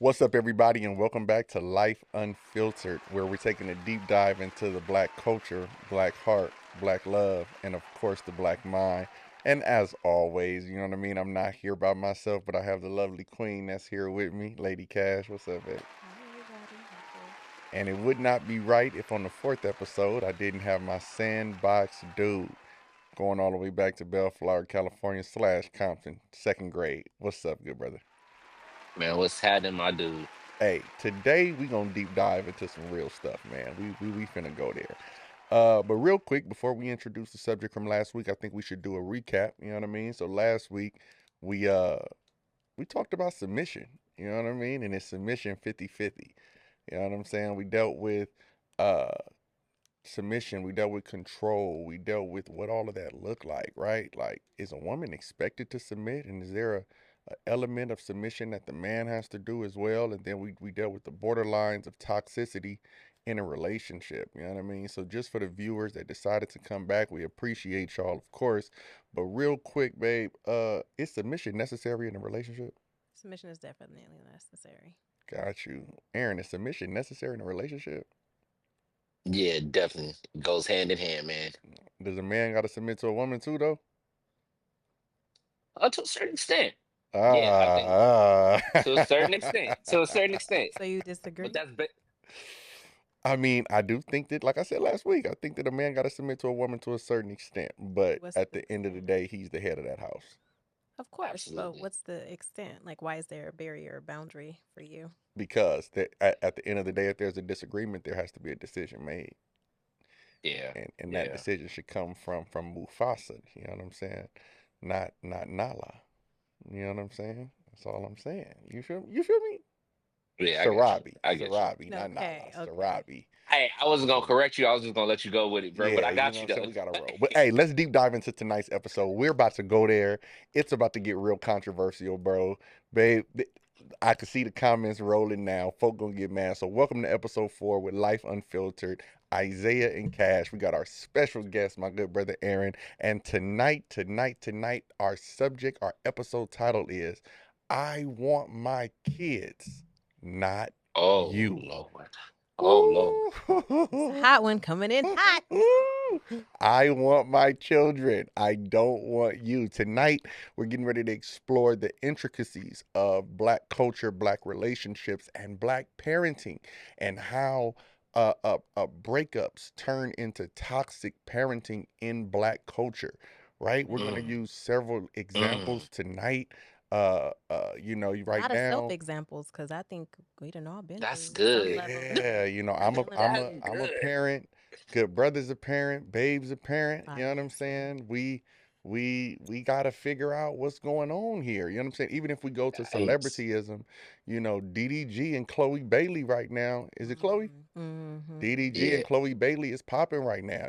What's up, everybody, and welcome back to Life Unfiltered, where we're taking a deep dive into the black culture, black heart, black love, and of course, the black mind. And as always, you know what I mean? I'm not here by myself, but I have the lovely queen that's here with me, Lady Cash. What's up, babe? Hi, everybody. And it would not be right if on the fourth episode I didn't have my sandbox dude going all the way back to Bellflower, California / Compton, second grade. What's up, good brother? Man, what's happening, my dude? Hey, today we gonna deep dive into some real stuff, man. We finna go there. But real quick, before we introduce the subject from last week, I think we should do a recap. You know what I mean? So last week we uh we talked about submission. You know what I mean? And it's submission 50-50. You know what I'm saying? We dealt with uh submission, we dealt with control, we dealt with what all of that looked like, right? Like, is a woman expected to submit, and is there a element of submission that the man has to do as well? And then we dealt with the borderlines of toxicity in a relationship. You know what I mean? So just for the viewers that decided to come back, we appreciate y'all, of course. But real quick, babe, is submission necessary in a relationship? Submission is definitely necessary. Got you. Aaron, is submission necessary in a relationship? Yeah, definitely goes hand in hand, man. Does a man gotta submit to a woman too, though? To a certain extent. Yeah, I think Ah, to a certain extent. To a certain extent. So you But disagree? that's I mean, I do think that, like I said last week, I think that a man got to submit to a woman to a certain extent, but What's at the the end of the extent? day, he's the head of that house. Of course, but absolutely. what's the extent? Like, why is there a barrier or boundary for you? Because at the end of the day, if there's a disagreement, there has to be a decision made, Yeah, and that yeah. decision should come from Mufasa. You know what I'm saying? Not Nala. You know what I'm saying? That's all I'm saying. You feel me? Yeah, I get you. Sarabi, I get you. Not Nala. Okay, okay. Sarabi. Hey, I wasn't gonna So correct you. I was just gonna let you go with it, bro. But yeah, I you know got what you I'm saying? though. We gotta roll. But hey, let's deep dive into tonight's episode. We're about to go there. It's about to get real controversial, bro. Babe, I can see the comments rolling now. Folk gonna get mad. So welcome to episode 4 with Life Unfiltered. Isaiah and Cash. We got our special guest, my good brother Aaron. And tonight, our subject, our episode title is I Want My Kids, Not Oh You. Lord. Oh Lord. Ooh. It's a hot one coming in hot. I want my children. I don't want you. Tonight, we're getting ready to explore the intricacies of black culture, black relationships, and black parenting, and how breakups turn into toxic parenting in black culture. Right? We're going to Mm, Mm. use several mm. examples tonight. A Right lot of self now, examples, because I think we done all been That's through some good. level yeah, I'm a dealing I'm with a That's it. I'm a good. parent. Good brother's a parent, babe's a parent. You know what I'm Obviously. saying? We gotta figure out what's going on here. You know what I'm saying? Even if we go to Yikes. celebrityism, DDG and Chloe Bailey right now. Is it Chloe? Mm-hmm. DDG Yeah. and Chloe Bailey is popping right now.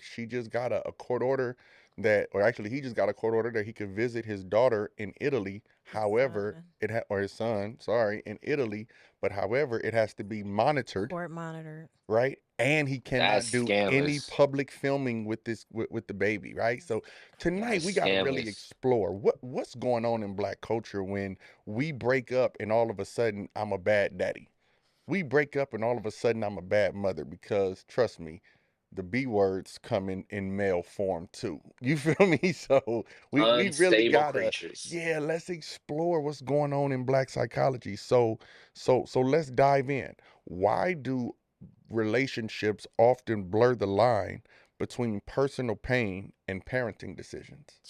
She just got a court order that, or actually, he just got a court order that he could visit his daughter in Italy. His However, son. or his son, sorry, in Italy. But however, it has to be monitored, Court monitored. right? And he That's cannot do any scandalous. public filming with with the baby, right? That's So tonight That's we got to really scandalous. explore what's going on in black culture when we break up and all of a sudden I'm a bad daddy. We break up and all of a sudden I'm a bad mother because trust me, the B words come in male form too. You feel me? So we really Unstable gotta, creatures. yeah, let's explore what's going on in black psychology. So let's dive in. Why do relationships often blur the line between personal pain and parenting decisions?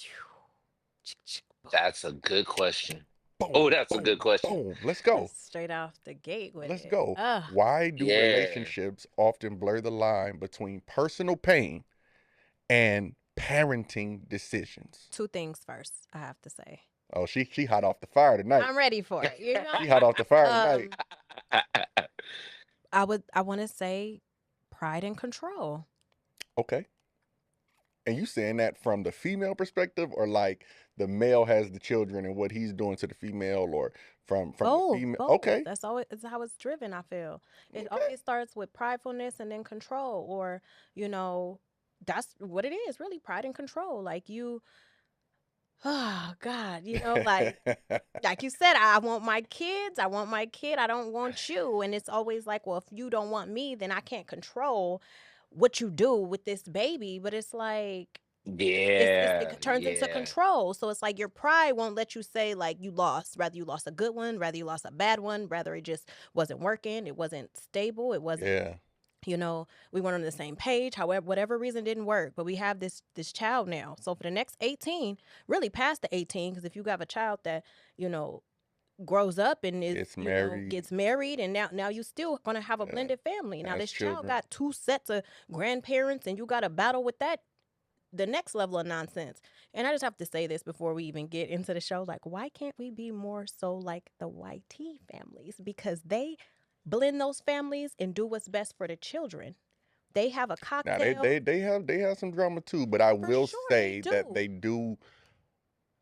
That's a good question. Oh, Boom, that's a good boom, question. boom. Let's go. That's straight off the gate with Let's it. go. Ugh. Why do Yeah. relationships often blur the line between personal pain and parenting decisions? Two things first, I have to say. Oh, she hot off the fire tonight. I'm ready for it. She hot off the fire tonight. Um, I want to say pride and control. Okay. And you saying that from the female perspective, or like the male has the children and what he's doing to the female, or from the Both, female? both. Okay. That's always it's how it's driven, I feel. It Okay. always starts with pridefulness and then control, or, you know, that's what it is, really, pride and control. Like, you Oh God, like you said, I want my kids. I want my kid. I don't want you. And it's always like, well, if you don't want me, then I can't control what you do with this baby. But it's like Yeah, it turns into yeah, control. So it's like your pride won't let you say like you lost. Rather you lost a good one, rather you lost a bad one, rather it just wasn't working, it wasn't stable, it wasn't Yeah, we weren't on the same page. However, whatever reason didn't work, but we have this child now. So for the next 18, really past the 18, because if you have a child that you know grows up and is gets married. gets married, and now you still gonna have a Yeah, blended family. Now has this child children. got two sets of grandparents, and you got to battle with that the next level of nonsense. And I just have to say this before we even get into the show. Like, why can't we be more so like the YT families? Because they blend those families and do what's best for the children. They have a Now they cocktail. they they have they have some drama too, but I For will sure they say that do. they do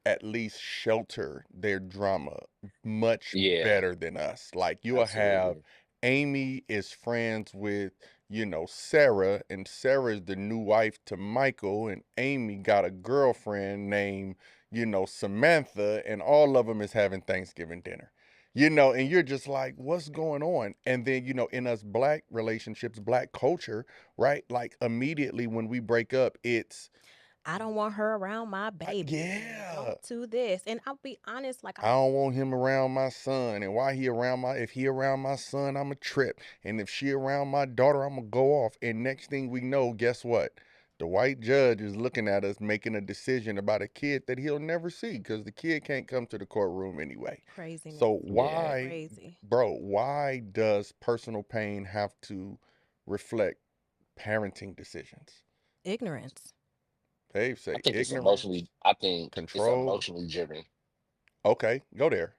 at least shelter their drama much yeah. better than us. Like you'll have Absolutely. Amy is friends with, Sarah, and Sarah is the new wife to Michael, and Amy got a girlfriend named, Samantha, and all of them is having Thanksgiving dinner. And you're just like, what's going on? And then, in us black relationships, black culture, right? Like immediately when we break up, it's I don't want her around my baby and yeah. don't do this. And I'll be honest, like I don't want him around my son. And why he around if he around my son, I'm a trip. And if she around my daughter, I'm gonna go off. And next thing we know, guess what? The white judge is looking at us making a decision about a kid that he'll never see because the kid can't come to the courtroom anyway. craziness. So Yeah. why, Crazy. bro, why does personal pain have to reflect parenting decisions? Ignorance. They I say think it's ignorance, emotionally. I think it's control. emotionally driven. Okay, go there.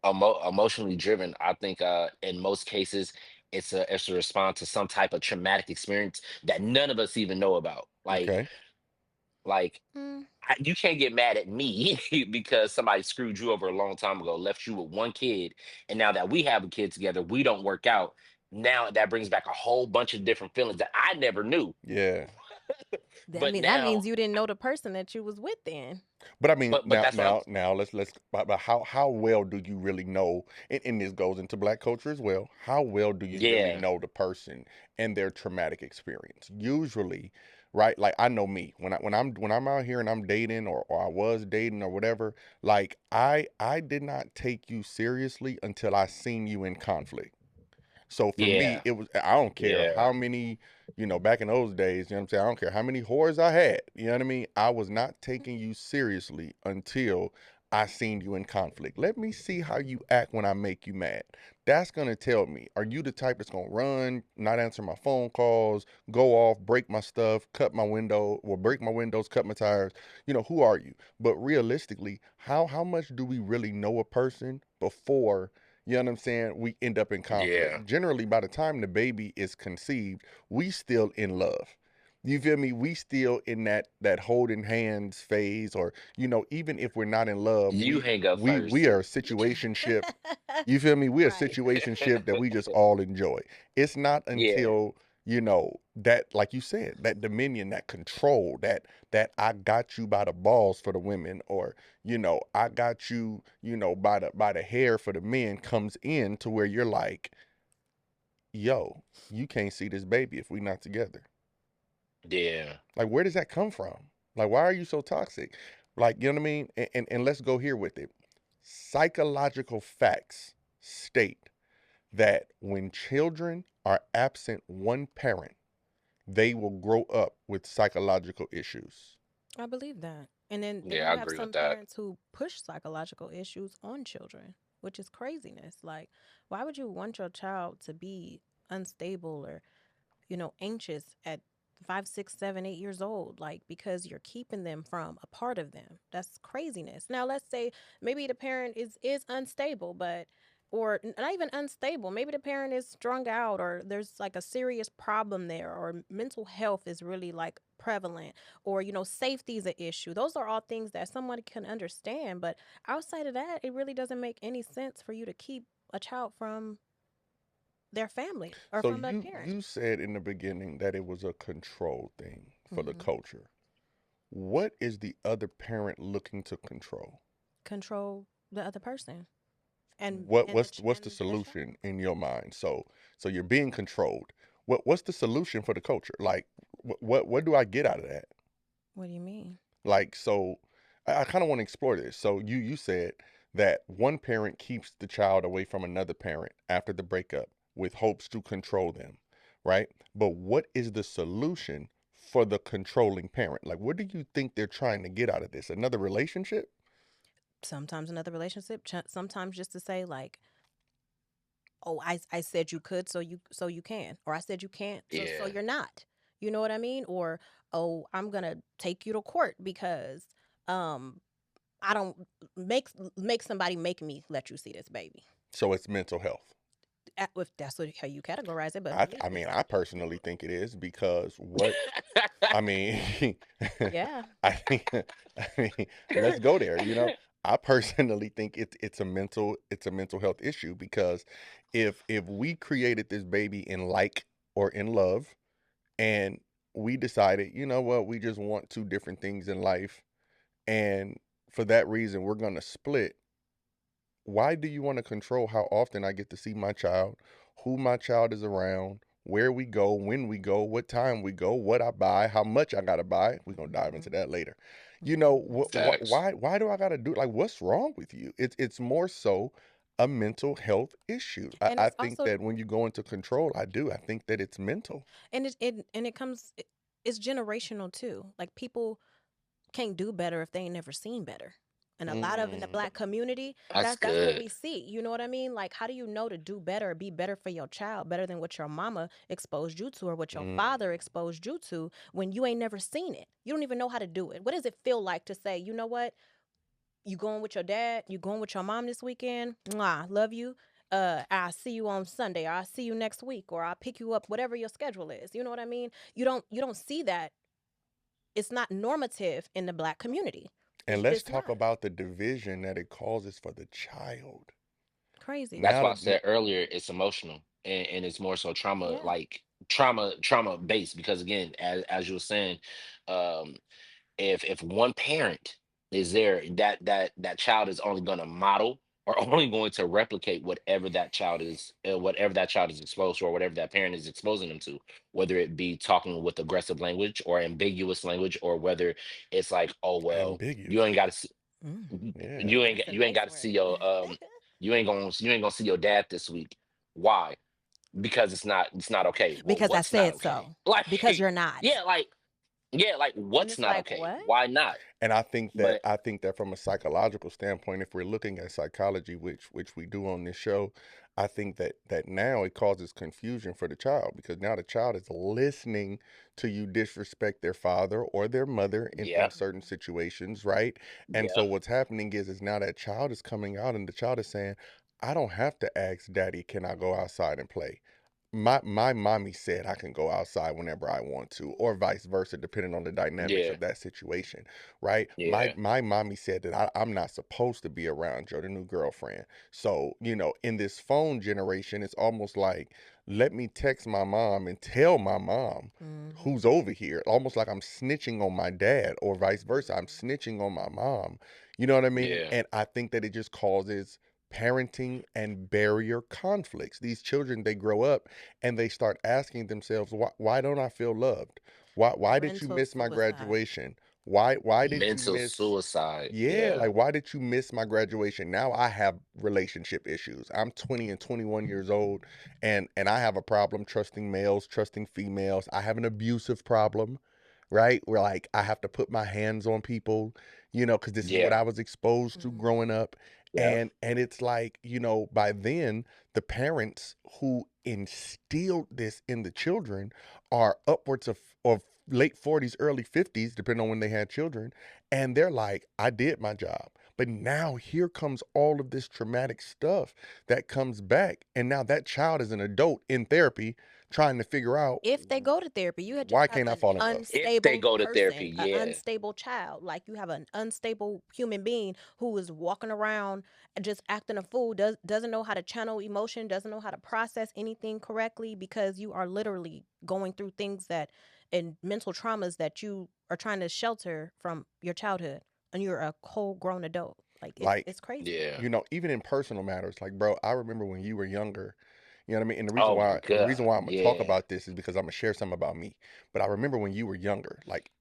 Emotionally driven. I think in most cases it's a response to some type of traumatic experience that none of us even know about. Okay. Like Mm, you can't get mad at me because somebody screwed you over a long time ago, left you with one kid, and now that we have a kid together, we don't work out. Now that brings back a whole bunch of different feelings that I never knew. Yeah. I But mean, that now, means you didn't know the person that you was with then. But I mean, but now, that's what I'm. now, now, let's. But how well do you really know? And this goes into black culture as well. How well do you really Yeah, know the person and their traumatic experience? Usually, right? Like I know me when I'm out here and I'm dating or I was dating or whatever. Like I did not take you seriously until I seen you in conflict. So for me, yeah, it was I don't care yeah, how many, back in those days, you know what I'm saying? I don't care how many whores I had. You know what I mean? I was not taking you seriously until I seen you in conflict. Let me see how you act when I make you mad. That's gonna tell me, are you the type that's gonna run, not answer my phone calls, go off, break my stuff, cut my window, or break my windows, cut my tires? Who are you? But realistically, how much do we really know a person before you know what I'm saying? We end up in yeah, conflict. Generally, by the time the baby is conceived, we still in love. You feel me? We still in that holding hands phase, or even if we're not in love, you we hang up we we first. are a situationship. You feel me? We're a Right. situationship that we just all enjoy. It's not Yeah, until that, like you said, that dominion, that control, that I got you by the balls for the women, or I got you, by the hair for the men, comes in to where you're like, yo, you can't see this baby if we not together. yeah, Like, where does that come from? Like, why are you so toxic? Like, you know what I mean? And let's go here with it. Psychological facts state that when children are absent one parent, they will grow up with psychological issues. I believe that. And then yeah. I you have agree with some that. parents who push psychological issues on children, which is craziness. Like, why would you want your child to be unstable or anxious at 5, 6, 7, 8 years old, like because you're keeping them from a part of them. That's craziness. Now, let's say maybe the parent is unstable, but or not even unstable. Maybe the parent is strung out, or there's like a serious problem there, or mental health is really like prevalent, or safety is an issue. Those are all things that someone can understand. But outside of that, it really doesn't make any sense for you to keep a child from their family or So from a you parent. you said in the beginning that it was a control thing for the Hmm. culture. What is the other parent looking to control? Control the other person and What and what's the the child. solution in your mind? So you're being controlled. What's the solution for the culture? Like what do I get out of that? What do you mean? Like, so I kind of want to explore this. So you said that one parent keeps the child away from another parent after the breakup with hopes to control them, right? But what is the solution for the controlling parent? Like, what do you think they're trying to get out of this? Another relationship? Sometimes another relationship, sometimes just to say like, oh, I said you could, so you can, or I said you can't, so Yeah. you're not. You know what I mean? Or, oh, I'm gonna take you to court because um I don't make somebody make me let you see this baby. So it's mental health. If that's how you categorize it, but for I me, I it's mean, I like, personally think it is because what I mean, yeah, I think, I mean, let's go there. I personally think it's a mental health issue because if we created this baby in like or in love, and we decided, you know what, we just want two different things in life, and for that reason we're gonna split. Why do you want to control how often I get to see my child, who my child is around, where we go, when we go, what time we go, what I buy, how much I gotta buy? We're gonna dive into hmm that later. hmm Facts. Why do I gotta do, like, what's wrong with you? It's more so a mental health issue. I, and I it's think also that when you go into control, I think that it's mental. it comes it's generational too. Like people can't do better if they ain't never seen better. And a lot of in the Mm, black community, that's that's what good. we see. You know what I mean? Like how do you know to do better, be better for your child, better than what your mama exposed you to or what your Mm. father exposed you to when you ain't never seen it? You don't even know how to do it. What does it feel like to say, you know what? You going with your dad, you going with your mom this weekend? Mwah, love you. I'll see you on Sunday, or I'll see you next week, or I'll pick you up, whatever your schedule is. You know what I mean? You don't see that. It's not normative in the black community. And It's let's just talk not. about the division that it causes for the child. Crazy. That's Now why I that said earlier it's emotional and it's more so trauma, Yeah. like trauma based, because again, as you were saying, um if one parent is there, that child is only going to model or only going to replicate whatever that child is exposed to, or whatever that parent is exposing them to, whether it be talking with aggressive language or ambiguous language, or whether it's like, oh well, you ain't ambiguous. got to Mm, Yeah. that's a you ain't nice got to see word. your you ain't gonna see your dad this week. Why? Because it's not okay. Well, Because I what's not said okay? so. Like, Because you're not. yeah, like And what's it's not like, okay? what? Why not? And But I think that from a psychological standpoint, if we're looking at psychology, which we do on this show, I think that now it causes confusion for the child because now the child is listening to you disrespect their father or their mother in yeah, certain situations, right? And yeah, so what's happening is now that child is coming out and the child is saying, I don't have to ask daddy, can I go outside and play? My mommy said I can go outside whenever I want to, or vice versa, depending on the dynamics yeah, of that situation, right? My yeah, my mommy said that I'm not supposed to be around your new girlfriend. So, in this phone generation, it's almost like, let me text my mom and tell my mom Mm-hmm. who's over here. Almost like I'm snitching on my dad, or vice versa. I'm snitching on my mom. You know what I mean? yeah, And I think that it just causes parenting and barrier conflicts. These children, they grow up and they start asking themselves, why don't I feel loved? Why did you Mental miss my suicide. graduation? Why did you mental miss suicide. Yeah, Yeah, like, why did you miss my graduation? Now I have relationship issues. I'm 20 and 21 years old, and I have a problem trusting males, trusting females. I have an abusive problem, right? Where, like, I have to put my hands on people, because this is what yeah, I was exposed to Mm-hmm. growing up. yeah, And it's like, by then, the parents who instilled this in the children are upwards of late 40s, early 50s, depending on when they had children, and they're like, I did my job. But now here comes all of this traumatic stuff that comes back. And now that child is an adult in therapy trying to figure out, If they go to therapy, you had just why have can't I an fall in love? if they unstable go to therapy, person, an yeah, unstable child. Like you have an unstable human being who is walking around and just acting a fool, doesn't know how to channel emotion, doesn't know how to process anything correctly because you are literally going through things that and mental traumas that you are trying to shelter from your childhood, and you're a whole grown adult. Like Like, it's crazy. Yeah. even in personal matters, like, bro, I remember when you were younger. You know what I mean? And Oh my the reason God. why I'm gonna talk Yeah. about this is because I'm gonna share something about me. But I remember when you were younger, like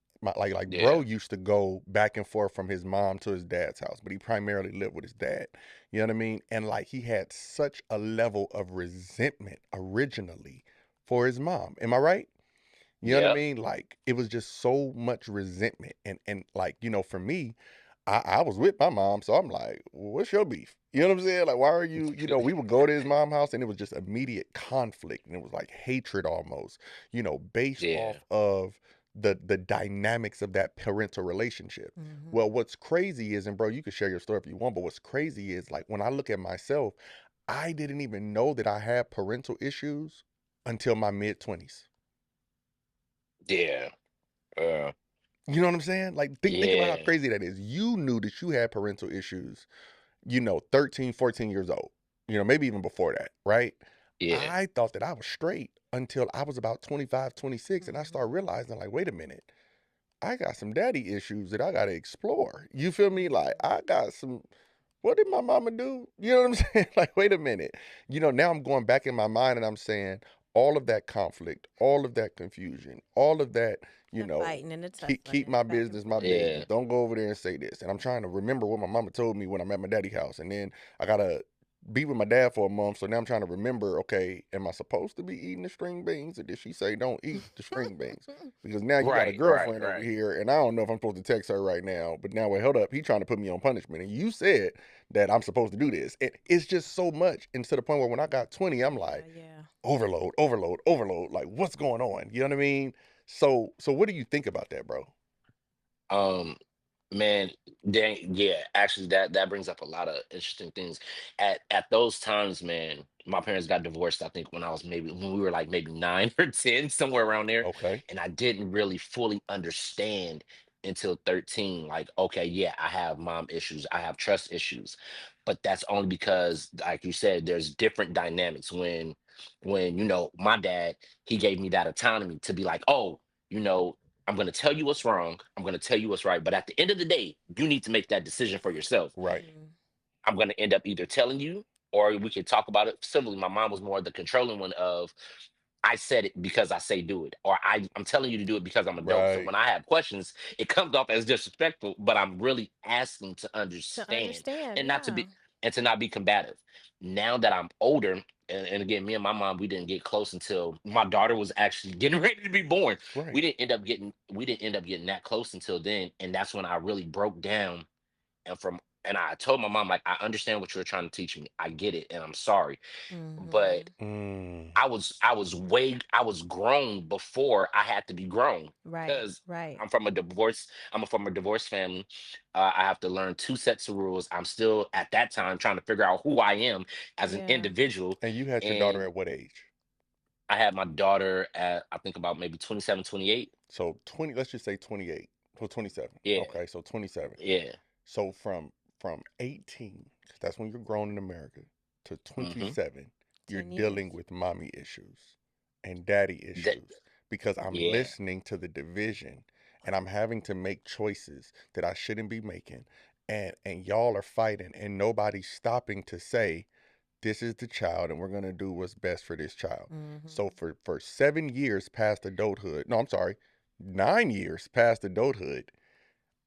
bro Yeah. used to go back and forth from his mom to his dad's house, but he primarily lived with his dad. You know what I mean? And like he had such a level of resentment originally for his mom. Am I right? You know what I Yep. mean? Like it was just so much resentment. And like, for me, I was with my mom, so I'm like, well, what's your beef? You know what I'm saying? Like, why are you, we would go to his mom house and it was just immediate conflict and it was like hatred almost, based Yeah. off of the dynamics of that parental relationship. Hmm. Well, what's crazy is, and bro, you can share your story if you want, but what's crazy is like when I look at myself, I didn't even know that I had parental issues until my mid 20s. Yeah. Uh, You know what I'm saying? Like think about how yeah. crazy that is. You knew that you had parental issues, 13, 14 years old. Maybe even before that, right? Yeah. I thought that I was straight until I was about 25, 26 and I started Hmm. realizing like, wait a minute. I got some daddy issues that I got to explore. You feel me? Like Hmm. I got some what did my mama do? You know what I'm saying? Like, wait a minute. Now I'm going back in my mind and I'm saying all of that conflict, all of that confusion, all of that, you The know, fighting and the keep tussling my back and business, my forth. Yeah. business. Don't go over there and say this. And I'm trying to remember what my mama told me when I'm at my daddy house. And then I gotta be with my dad for a month. So now I'm trying to remember, okay, am I supposed to be eating the string beans? Or did she say don't eat the string beans? Because now you got a Right. Right. girlfriend over Right. here, and I don't know if I'm supposed to text her right now. But now, wait, hold up. He trying to put me on punishment. And you said that I'm supposed to do this. It's just so much. And to the point where when I got 20, I'm Yeah, like, yeah. overload, overload, overload. Like, what's going on? You know what I mean? So what do you think about that, bro? Um, Man, dang, yeah, actually that brings up a lot of interesting things. At those times, man, my parents got divorced, I think when I was maybe when we were like maybe 9 or 10, somewhere around there. Okay. And I didn't really fully understand until 13, like, okay, yeah, I have mom issues, I have trust issues. But that's only because, like you said, there's different dynamics when my dad, he gave me that autonomy to be like, oh, you know, I'm going to tell you what's wrong. I'm going to tell you what's right. But at the end of the day, you need to make that decision for yourself. Right. Mm. I'm going to end up either telling you or we could talk about it civilly. My mom was more the controlling one of, I said it because I say do it, or I'm telling you to do it because I'm a dope. So Right. when I have questions, it comes off as disrespectful, but I'm really asking to To understand understand, and not to yeah. be and to not be combative. Now that I'm older, and again, me and my mom, we didn't get close until my daughter was actually getting ready to be born. Right. We didn't end up getting that close until then, and that's when I really broke down and I told my mom, like, I understand what you're trying to teach me. I get it, and I'm sorry, but Hmm. Mm. I was grown before I had to be grown Right, because right. I'm from a divorced family. I have to learn two sets of rules. I'm still at that time trying to figure out who I am as an Yeah. individual. And you had your daughter And at what age? I had my daughter at, I think, about maybe 27, 28. So 20, let's just say 28. Well, 27. Yeah, Okay, so 27. yeah. So from 18, because that's when you're grown in America, to Hmm. 27, you're 10 years. dealing with mommy issues and daddy That, issues because I'm yeah, listening to the division and I'm having to make choices that I shouldn't be making. And y'all are fighting and nobody's stopping to say, this is the child and we're going to do what's best for this child. So Hmm. for 7 years past adulthood, no, I'm sorry, 9 years past adulthood,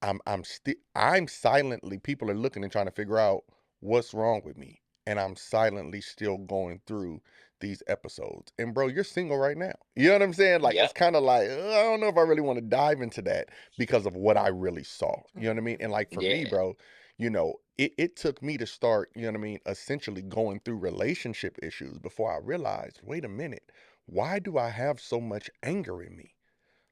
I'm silently, people are looking and trying to figure out what's wrong with me. And I'm silently still going through these episodes. And bro, you're single right now. You know what I'm saying? Like it's yep, kind of like I don't know if I really want to dive into that because of what I really saw. You know what I mean? And Hmm. like for me, yeah, bro, it took me to start, you know what I mean, essentially going through relationship issues before I realized, wait a minute, why do I have so much anger in me?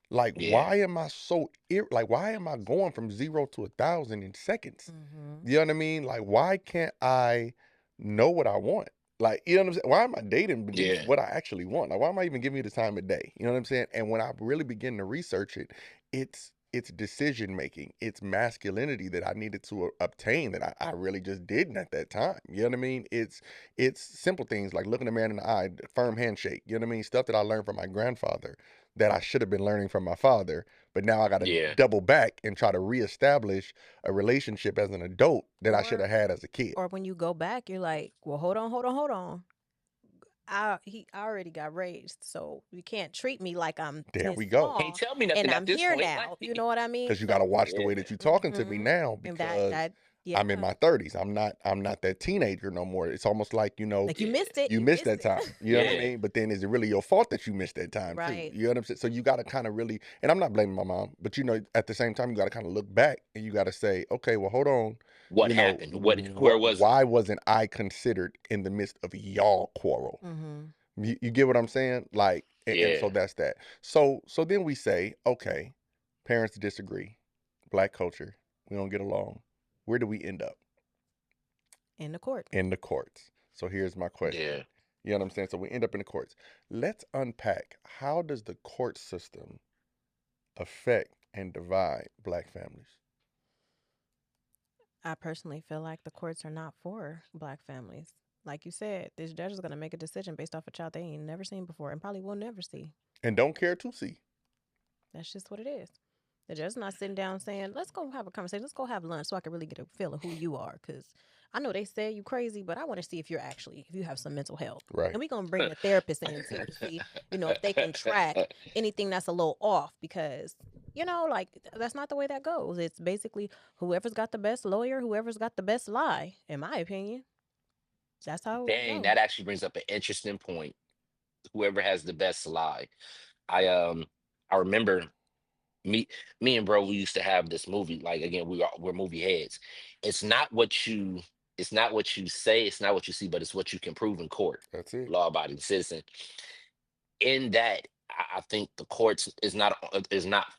Like, yeah, why am I so like why am I going from 0 to 1,000 in seconds? Hmm. You know what I mean? Like, why can't I know what I want? Like, you know what I'm saying? Why am I dating beneath yeah, what I actually want? Like, why am I even giving you the time of day? You know what I'm saying? And when I really begin to research it, it's it's decision making, it's masculinity that I needed to obtain that I really just didn't at that time. You know what I mean? It's simple things like looking a man in the eye, firm handshake. You know what I mean? Stuff that I learned from my grandfather that I should have been learning from my father, but now I got to Yeah. double back and try to reestablish a relationship as an adult that I should Or have had as a kid. or when you go back, you're like, well, hold on. I already got raised, so you can't treat me like I'm There 10 we go. Can't small tell me and nothing at I'm this here point. now. You know what I mean? Because you got to So, watch the way Yeah. that you're talking to me hmm now and that because that I'm in yeah, my 30s. I'm not that teenager no more. It's almost like, like you Yeah. missed it. you You missed missed that it. time. You know what I Yeah. mean? But then is it really your fault that you missed that time too? Right. You know what I'm saying? So you got to kind of really, and I'm not blaming my mom, but at the same time, you got to kind of look back and you got to say, okay, well, hold on. What happened? Where was it? Why wasn't I considered in the midst of y'all quarrel? Hmm. You get what I'm saying? Like, and so Yeah. that's that. So then we say, okay, parents disagree, black culture, we don't get along. Where do we end up? In the court. In the courts. So here's my question. Yeah. You know what I'm saying? So we end up in the courts. Let's unpack, how does the court system affect and divide black families? I personally feel like the courts are not for black families. Like you said, this judge is going to make a decision based off a child they ain't never seen before and probably will never see. And don't care to see. That's just what it is. The judge's not sitting down saying, let's go have a conversation. Let's go have lunch so I can really get a feel of who you are. Because I know they say you crazy, but I want to see if if you have some mental health. Right. And we're going to bring the therapist in too to see, if they can track anything that's a little off because, like that's not the way that goes. It's basically whoever's got the best lawyer, whoever's got the best lie, in my opinion. That's how it Dang, goes. that actually brings up an interesting point. Whoever has the best lie. I remember me me and bro, we used to have this movie. Like again, we're movie heads. It's not what you it's not what you say, it's not what you see, but it's what you can prove in court. That's it. Law abiding citizen. In that, I think the courts is not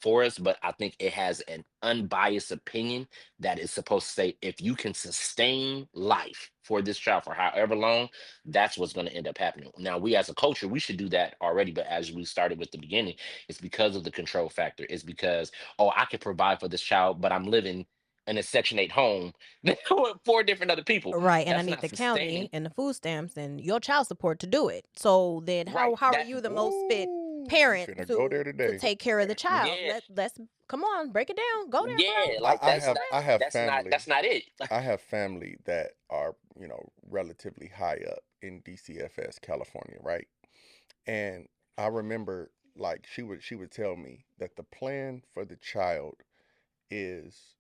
for us, but I think it has an unbiased opinion that is supposed to say if you can sustain life for this child for however long, that's what's going to end up happening. Now, we as a culture, we should do that already, but as we started with the beginning, it's because of the control factor. It's because, oh, I can provide for this child, but I'm living in a Section 8 home with four different other people. Right, and I That's need not the county sustaining. and the food stamps and your child support to do it. So then Right. how are That you the most fit Ooh, we parent finna go to there today. take care of the child? yeah. Let's come on, break it down. Go there, Yeah, bro. like I that's have not I have that's not family. that's not it. I have family that are, relatively high up in DCFS, California, right? And I remember, like, she would tell me that the plan for the child is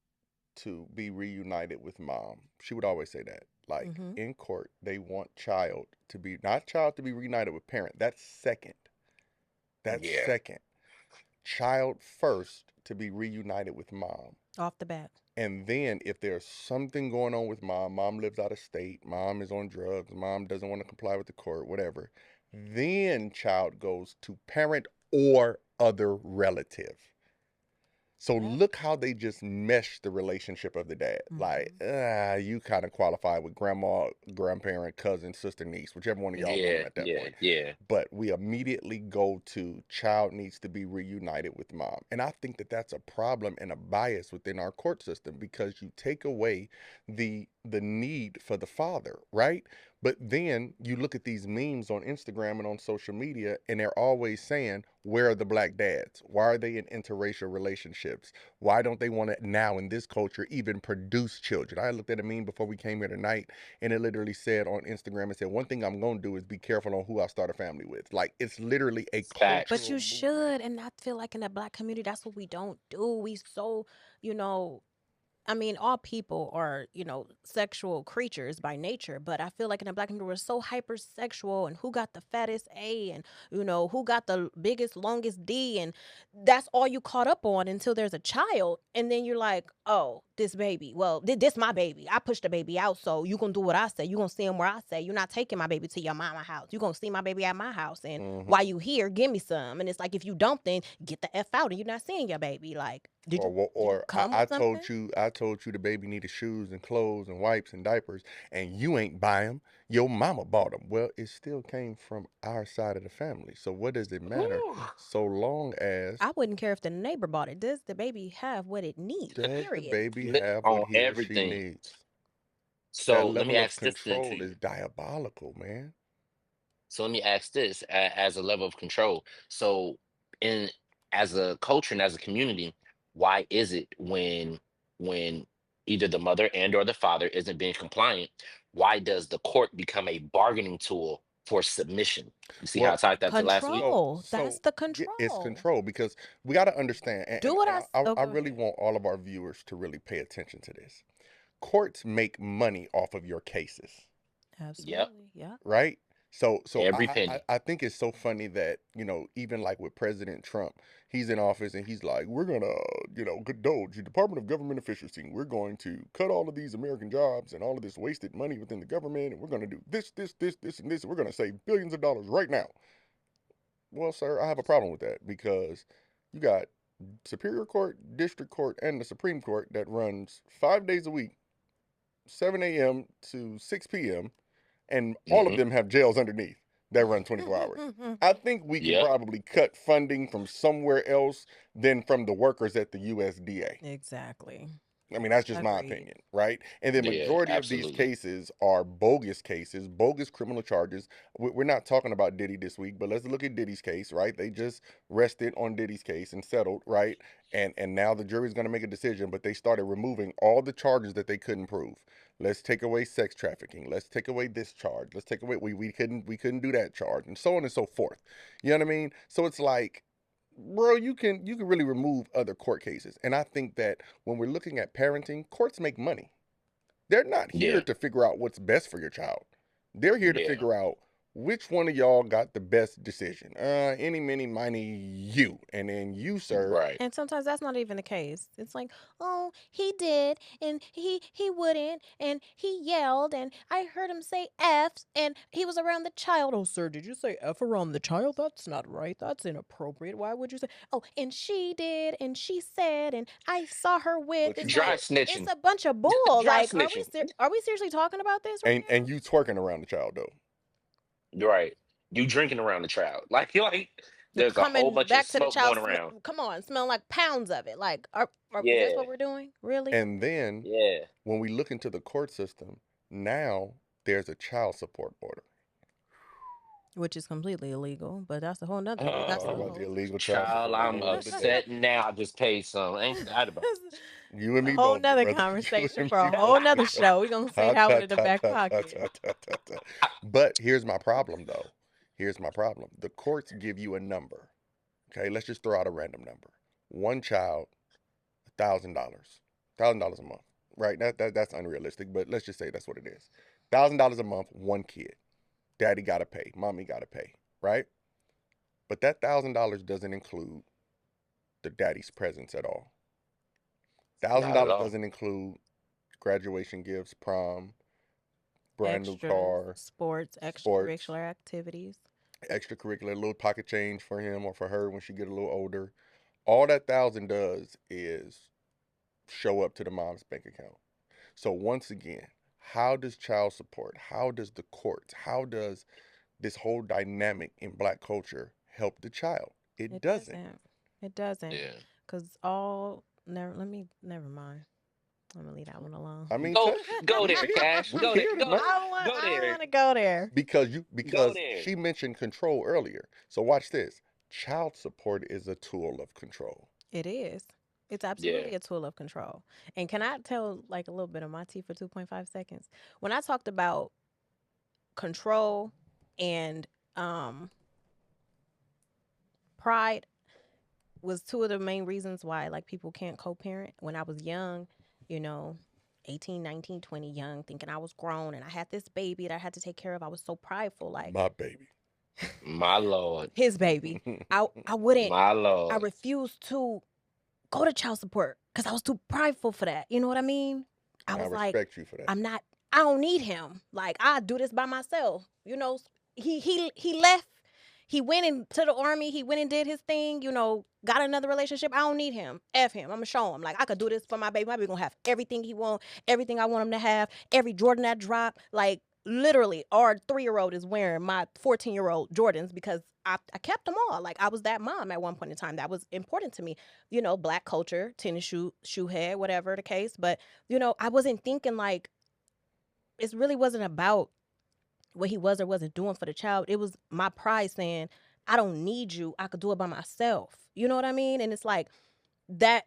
to be reunited with mom. She would always say that. Like Mm-hmm. in court, they want child to be, not child to be reunited with parent. That's second. That's Yeah, second. Child first to be reunited with mom. Off the bat. And then if there's something going on with mom lives out of state, mom is on drugs, mom doesn't want to comply with the court, whatever, then child goes to parent or other relative. So Yep. look how they just mesh the relationship of the dad. Like, Mm-hmm. you kind of qualify with grandma, grandparent, cousin, sister, niece, whichever one of y'all want them yeah, at that yeah, point. yeah. But we immediately go to child needs to be reunited with mom. And I think that that's a problem and a bias within our court system because you take away the need for the father, right? But then you look at these memes on Instagram and on social media, and they're always saying, where are the black dads? Why are they in interracial relationships? Why don't they want to now in this culture even produce children? I looked at a meme before we came here tonight, and it literally said on Instagram, it said, one thing I'm going to do is be careful on who I start a family with. Like, it's literally a But Facts. cultural you movement. should, and I feel like in the black community, that's what we don't do. We so, you know, I mean, all people are, sexual creatures by nature, but I feel like in the black community, we're so hypersexual and who got the fattest A and, who got the biggest, longest D. And that's all you caught up on until there's a child. And then you're like, oh, this baby. Well, this my baby. I pushed the baby out. So you going to do what I say. You going to see him where I say. You're not taking my baby to your mama house. You going to see my baby at my house. And Mm-hmm. while you here, give me some. And it's like, if you don't, then get the F out and you're not seeing your baby. Like, Did you did you Or come with something? I told you the baby needed shoes and clothes and wipes and diapers, and you ain't buy them. Your mama bought them. Well, it still came from our side of the family. So what does it matter? Whew. So long as I wouldn't care if the neighbor bought it. Does the baby have what it needs? does the Period. baby have what On he or she everything. needs? That So let me level of ask this then to control you. is diabolical, man. So let me ask this as a level of control. So in as a culture and as a community, why is it when either the mother and or the father isn't being compliant, why does the court become a bargaining tool for submission? You see how I Well, tied that to last week? Control. That's the it's control. control because we got to understand, Do what I. Oh, I go really ahead. want all of our viewers to really pay attention to this. Courts make money off of your cases, Yep. Absolutely. Yeah. right? So Every penny. I think it's so funny that, even like with President Trump, he's in office and he's like, we're gonna, indulge the Department of Government Efficiency. We're going to cut all of these American jobs and all of this wasted money within the government, and we're gonna do this, and this, and we're gonna save billions of dollars right now. Well, sir, I have a problem with that because you got Superior Court, District Court, and the Supreme Court that runs 5 days a week, 7 a.m. to 6 p.m., and all of Hmm. them have jails underneath that run 24 hours. I think we can Yep. probably cut funding from somewhere else than from the workers at the USDA. Exactly. I mean, that's just my Agreed. opinion, right? And the Yeah, majority of these absolutely. cases are bogus cases, bogus criminal charges. We're not talking about Diddy this week, but let's look at Diddy's case, right? They just rested on Diddy's case and settled, right? And now the jury's going to make a decision, but they started removing all the charges that they couldn't prove. Let's take away sex trafficking. Let's take away this charge. Let's take away we couldn't do that charge, and so on and so forth. You know what I mean? So it's like, bro, you can really remove other court cases. And I think that when we're looking at parenting, courts make money. They're not here Yeah. to figure out what's best for your child. They're here to Yeah. figure out which one of y'all got the best decision. Any, many, miny, you. And then you, sir. Right. And sometimes that's not even the case. It's like, oh, he did, and he wouldn't, and he yelled, and I heard him say F's, and he was around the child. Oh, sir, did you say F around the child? That's not right. That's inappropriate. Why would you say? Oh, and she did, and she said, and I saw her with. But you It's Dry like twerk. it's snitching. a bunch of bull. Dry Like, snitching. are we seriously talking about this right And now? you twerking around the child, though. Right. You drinking around the child. Like The there's a whole coming bunch of back to the smoke child. going around. Come on, smell like pounds of it. Like, is this Yeah. what we're doing? Really? And then Yeah. when we look into the court system, now there's a child support order. Which is completely illegal, but that's Talk a Oh, about the whole illegal child child, support a I'm whole nother day. upset now. I just paid some. Ain't that about You and a me whole both, good nother brother. You conversation and for a me whole both, nother good brother. show. We're gonna save Ta that one ta in the ta back ta ta pocket. ta ta ta ta. But here's my problem, though. Here's my problem. The courts give you a number. Okay, let's just throw out a random number. One child, $1,000, $1,000 a month. Right? That's unrealistic, but let's just say that's what it is. $1,000 a month, one kid. Daddy gotta pay. Mommy gotta pay. Right? But that $1,000 doesn't include the daddy's presence at all. not at $1,000 all. doesn't include graduation gifts, prom, brand new Extras, car, sports, sports, extracurricular activities. extracurricular, little pocket change for him or for her when she get a little older. All that thousand does is show up to the mom's bank account. So once again, how does child support, how does the courts, how does this whole dynamic in black culture help the child? It It doesn't. doesn't. It doesn't. Yeah. Cause all never. Let me. Never mind. I'm gonna leave that one alone. I mean, Go touch it. go there, Cash. We Go there. here Go tonight. go I don't there. want to go there. Go Because there. she mentioned control earlier. So watch this. Child support is a tool of control. It is. It's Yeah. absolutely a tool of control. And can I tell like a little bit of my tea for 2.5 seconds? When I talked about control and um pride was two of the main reasons why like people can't co-parent. When I was young, you know, 18, 19, 20, young, thinking I was grown and I had this baby that I had to take care of. I was so prideful, like My baby. My Lord. his baby. I wouldn't My I Lord. refused to go to child support because I was too prideful for that. You know what I mean? I I was like, respect you for that. I'm not. I don't need him. Like I do this by myself. You know, he left. He went into the army. He went and did his thing. Got another relationship. I don't need him. F him. I'm gonna show him. Like, I could do this for my baby. My baby gonna have everything he want, everything I want him to have, every Jordan that drop. Like, literally, our 3-year-old is wearing my 14-year-old Jordans because I kept them all. Like, I was that mom at one point in time. That was important to me. Black culture, tennis shoe head, whatever the case. But I wasn't thinking like it really wasn't about what he was or wasn't doing for the child. It was my pride saying, I don't need you. I could do it by myself. You know what I mean? And it's like that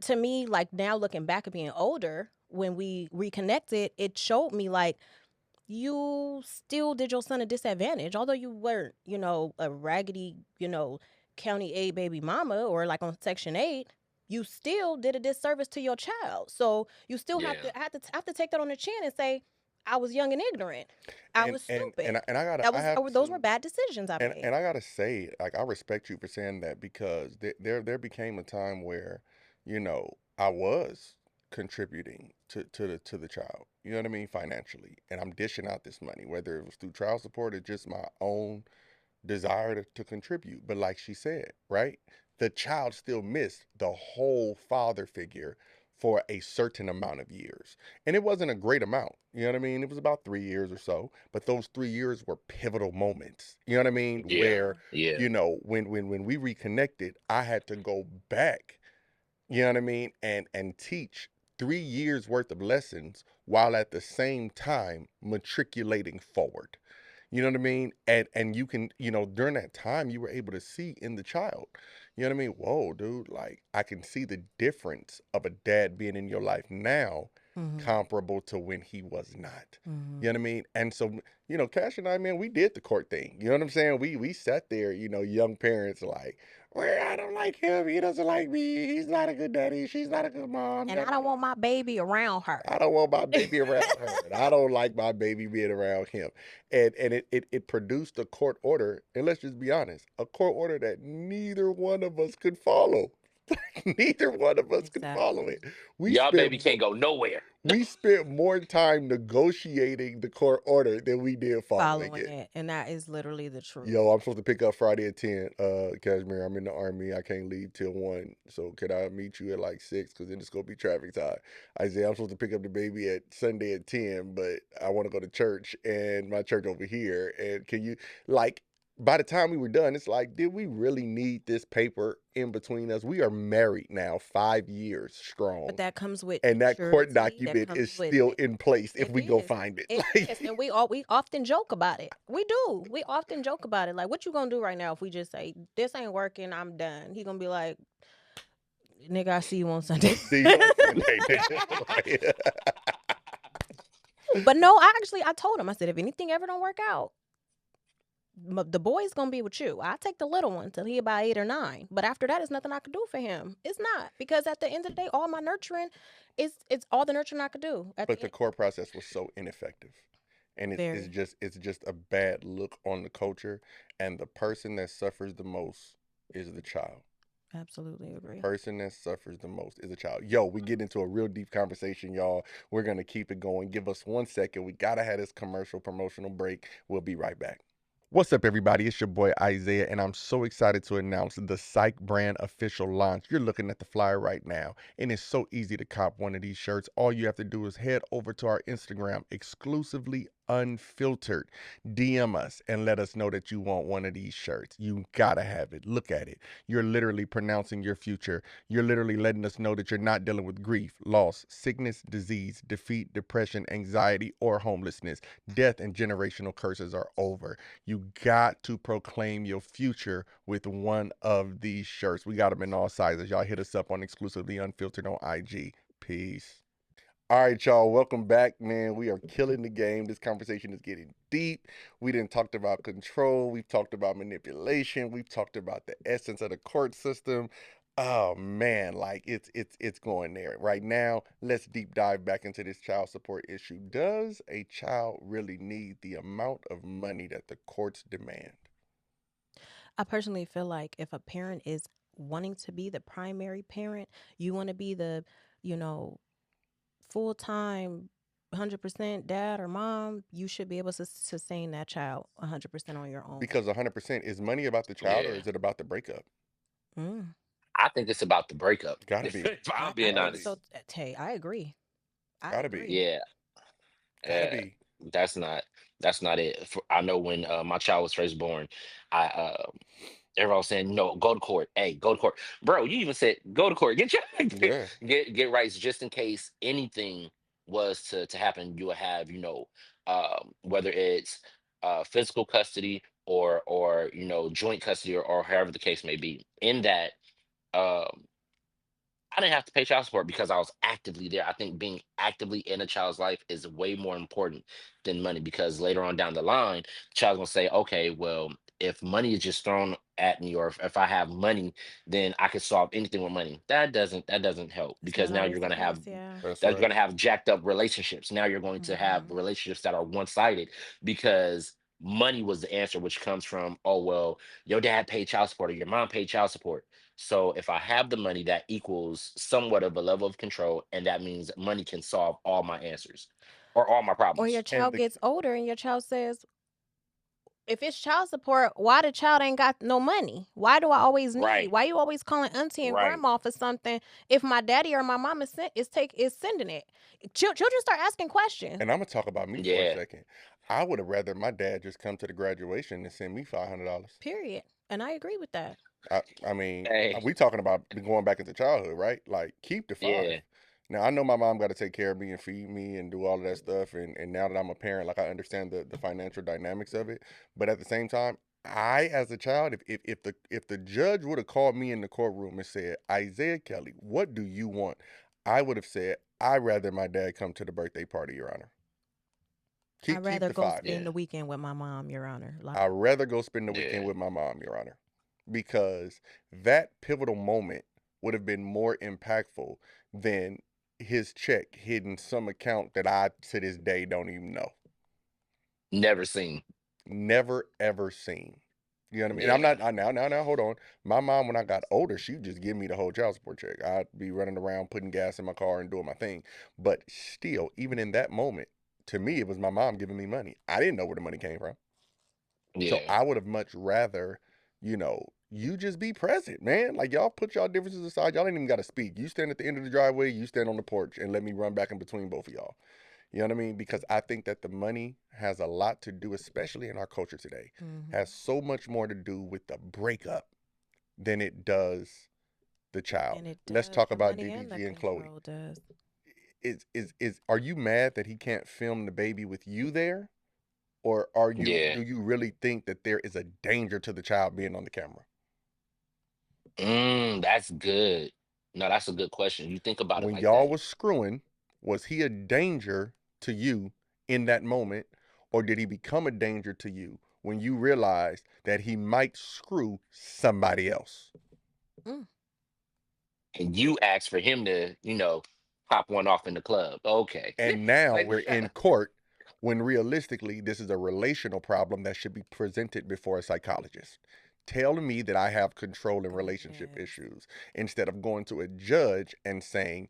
to me, like now looking back at being older, when we reconnected, it showed me like you still did your son a disadvantage. Although you weren't, a raggedy, county aid baby mama or like on Section 8, you still did a disservice to your child. So you still have Yeah. to have to take that on the chin and say, I was young and ignorant. I And was and stupid. and I gotta That I was have those were to bad decisions I made. and I gotta say, like, I respect you for saying that because there became a time where, I was contributing to the child. You know what I mean, financially, and I'm dishing out this money, whether it was through child support or just my own desire to contribute. But like she said, right, the child still missed the whole father figure for a certain amount of years. And it wasn't a great amount. You know what I mean? It was about 3 years or so. But those 3 years were pivotal moments. You know what I mean? Yeah. Where, Yeah. when we reconnected, I had to go back, you know what I mean, and teach 3 years worth of lessons while at the same time matriculating forward. You know what I mean? And you can, during that time you were able to see in the child. You know what I mean? Whoa, dude, like I can see the difference of a dad being in your life now Mm-hmm. comparable to when he was not. Mm-hmm. You know what I mean? And so, Cash and I, man, we did the court thing. You know what I'm saying? We sat there, young parents like, well, I don't like him. He doesn't like me. He's not a good daddy. She's not a good mom. And Da, I da, don't da. want my baby around her. I don't want my baby around her. And I don't like my baby being around him. And it produced a court order, and let's just be honest, a court order that neither one of us could follow. Neither one of us could follow Exactly. it. We Y'all baby spent can't go nowhere. we spent more time negotiating the court order than we did following Following it. it. And that is literally the truth. Yo, I'm supposed to pick up Friday at 10. Cashmere, I'm in the army. I can't leave till 1. So can I meet you at like 6? Because then it's going to be traffic time. I say I'm supposed to pick up the baby at Sunday at 10, but I want to go to church and my church over here. And can you, like, by the time we were done, it's like, did we really need this paper in between us? We are married now 5 years But strong. that comes with And that court maturity. That document comes is with still it. in place if It we go is. find it. It is. Like, And we often joke about it. We do. We often joke about it. Like, what you gonna do right now if we just say, this ain't working, I'm done? He gonna be like, nigga, I see you on Sunday. see you on Sunday, nigga. Like, But no, I told him, I said, if anything ever don't work out, the boy's gonna be with you. I take the little one till he about 8 or 9. But after that, it's nothing I could do for him. It's not, because at the end of the day, all my nurturing it's all the nurturing I could do. At but the the end, court process was so ineffective, and it's very just a bad look on the culture, and the person that suffers the most is the child. absolutely The agree. person that suffers the most is a child. Yo, we get into a real deep conversation, y'all. We're gonna keep it going. Give us 1 second. We gotta have this commercial promotional break. We'll be right back. What's up, everybody? It's your boy Isaiah, and I'm so excited to announce the Psych brand official launch. You're looking at the flyer right now, and it's so easy to cop one of these shirts. All you have to do is head over to our Instagram, exclusively Unfiltered. DM us and let us know that you want one of these shirts. You gotta have it. Look at it. You're literally pronouncing your future. You're literally letting us know that you're not dealing with grief, loss, sickness, disease, defeat, depression, anxiety, or homelessness. Death and generational curses are over. You got to proclaim your future with one of these shirts. We got them in all sizes. Y'all hit us up on exclusively Unfiltered on IG. Peace. All right, y'all. Welcome back, man. We are killing the game. This conversation is getting deep. We didn't talked about control. We've talked about manipulation. We've talked about the essence of the court system. Oh man, like it's going there right now. Let's deep dive back into this child support issue. Does a child really need the amount of money that the courts demand? I personally feel like if a parent is wanting to be the primary parent, you want to be the, you know, full time 100% dad or mom, you should be able to sustain that child 100% on your own. Because 100% is money about the child or Yeah. is it about the breakup? Mm. I think it's about the breakup. Gotta be. If I'm I being Gotta think be. so. honest. Hey, I agree. I Gotta be. agree. Yeah. Gotta Uh, be. that's not it. I know when my child was first born, I everyone was saying, no, go to court. Hey, go to court. Bro, you even said go to court. Get your Yeah. get rights just in case anything was to happen, you will have, whether it's physical custody or joint custody or however the case may be. In that, um I didn't have to pay child support because I was actively there. I think being actively in a child's life is way more important than money because later on down the line, the child's gonna say, okay, well, if money is just thrown at me or if I have money, then I can solve anything with money. That doesn't help It's because not now always you're the gonna case. have Yeah. That's that you're right. gonna have jacked up relationships. Now you're going to have Hmm. relationships that are one-sided because money was the answer, which comes from, oh well, your dad paid child support or your mom paid child support, so if I have the money, that equals somewhat of a level of control, and that means money can solve all my answers or all my Or your problems. And child the gets older and your child says, if it's child support, why the child ain't got no money? Why do I always need? Right, Why you always calling auntie and right. grandma for something if my daddy or my mom is sending it? Children start asking questions. and I'm gonna talk about me for a Yeah. second. I would have rather my dad just come to the graduation and send me $500. Period. And I agree with that. I mean, Hey. we talking about going back into childhood, right? Like, keep the five. Yeah. Now I know my mom got to take care of me and feed me and do all of that stuff, and now that I'm a parent, like I understand the financial dynamics of it. But at the same time, I as a child, if the judge would have called me in the courtroom and said, Isaiah Kelly, what do you want? I would have said, I'd rather my dad come to the birthday party, Your Honor. Keep I'd keep rather the go five. Yeah. spend the weekend with my mom, Your Honor. I'd Like, rather go spend the weekend Yeah. with my mom, Your Honor, because that pivotal moment would have been more impactful than his check hidden some account that I to this day don't even know. Never seen. Never ever seen. You know what I mean? And I'm Yeah. not now, hold on. My mom, when I got older, she would just give me the whole child support check. I'd be running around putting gas in my car and doing my thing. But still, even in that moment, to me, it was my mom giving me money. I didn't know where the money came from. So Yeah. I would have much rather, you just be present, man. Like, y'all put y'all differences aside. Y'all ain't even got to speak. You stand at the end of the driveway, you stand on the porch, and let me run back in between both of y'all. You know what I mean? Because I think that the money has a lot to do, especially in our culture today, hmm has so much more to do with the breakup than it does the child. and it Let's does. talk The about money and the DDG and Chloe. control does. Is are you mad that he can't film the baby with you there? Or are you Yeah. do you really think that there is a danger to the child being on the camera? That's good. No, that's a good question. You think about it When like y'all that. was screwing, was he a danger to you in that moment, or did he become a danger to you when you realized that he might screw somebody else? Mm. And you asked for him to, pop one off in the club. Okay. And now Like, we're in court when realistically this is a relational problem that should be presented before a psychologist. Tell me that I have control in relationship Goodness. issues instead of going to a judge and saying,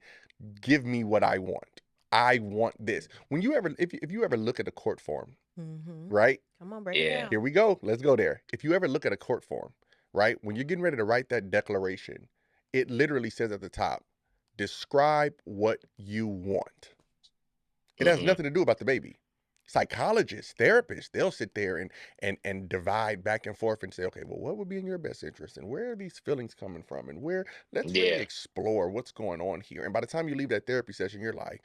give me what I want. I want this. When you ever, if you ever look at a court form, Mm-hmm. right? Come on, break it yeah. down. Here we go. Let's go there. If you ever look at a court form, right? When you're getting ready to write that declaration, it literally says at the top, describe what you want. It has Hmm. nothing to do about the baby. Psychologists, therapists, they'll sit there and divide back and forth and say, okay, well, what would be in your best interest, and where are these feelings coming from, and where let's really Yeah. explore what's going on here. And by the time you leave that therapy session, you're like,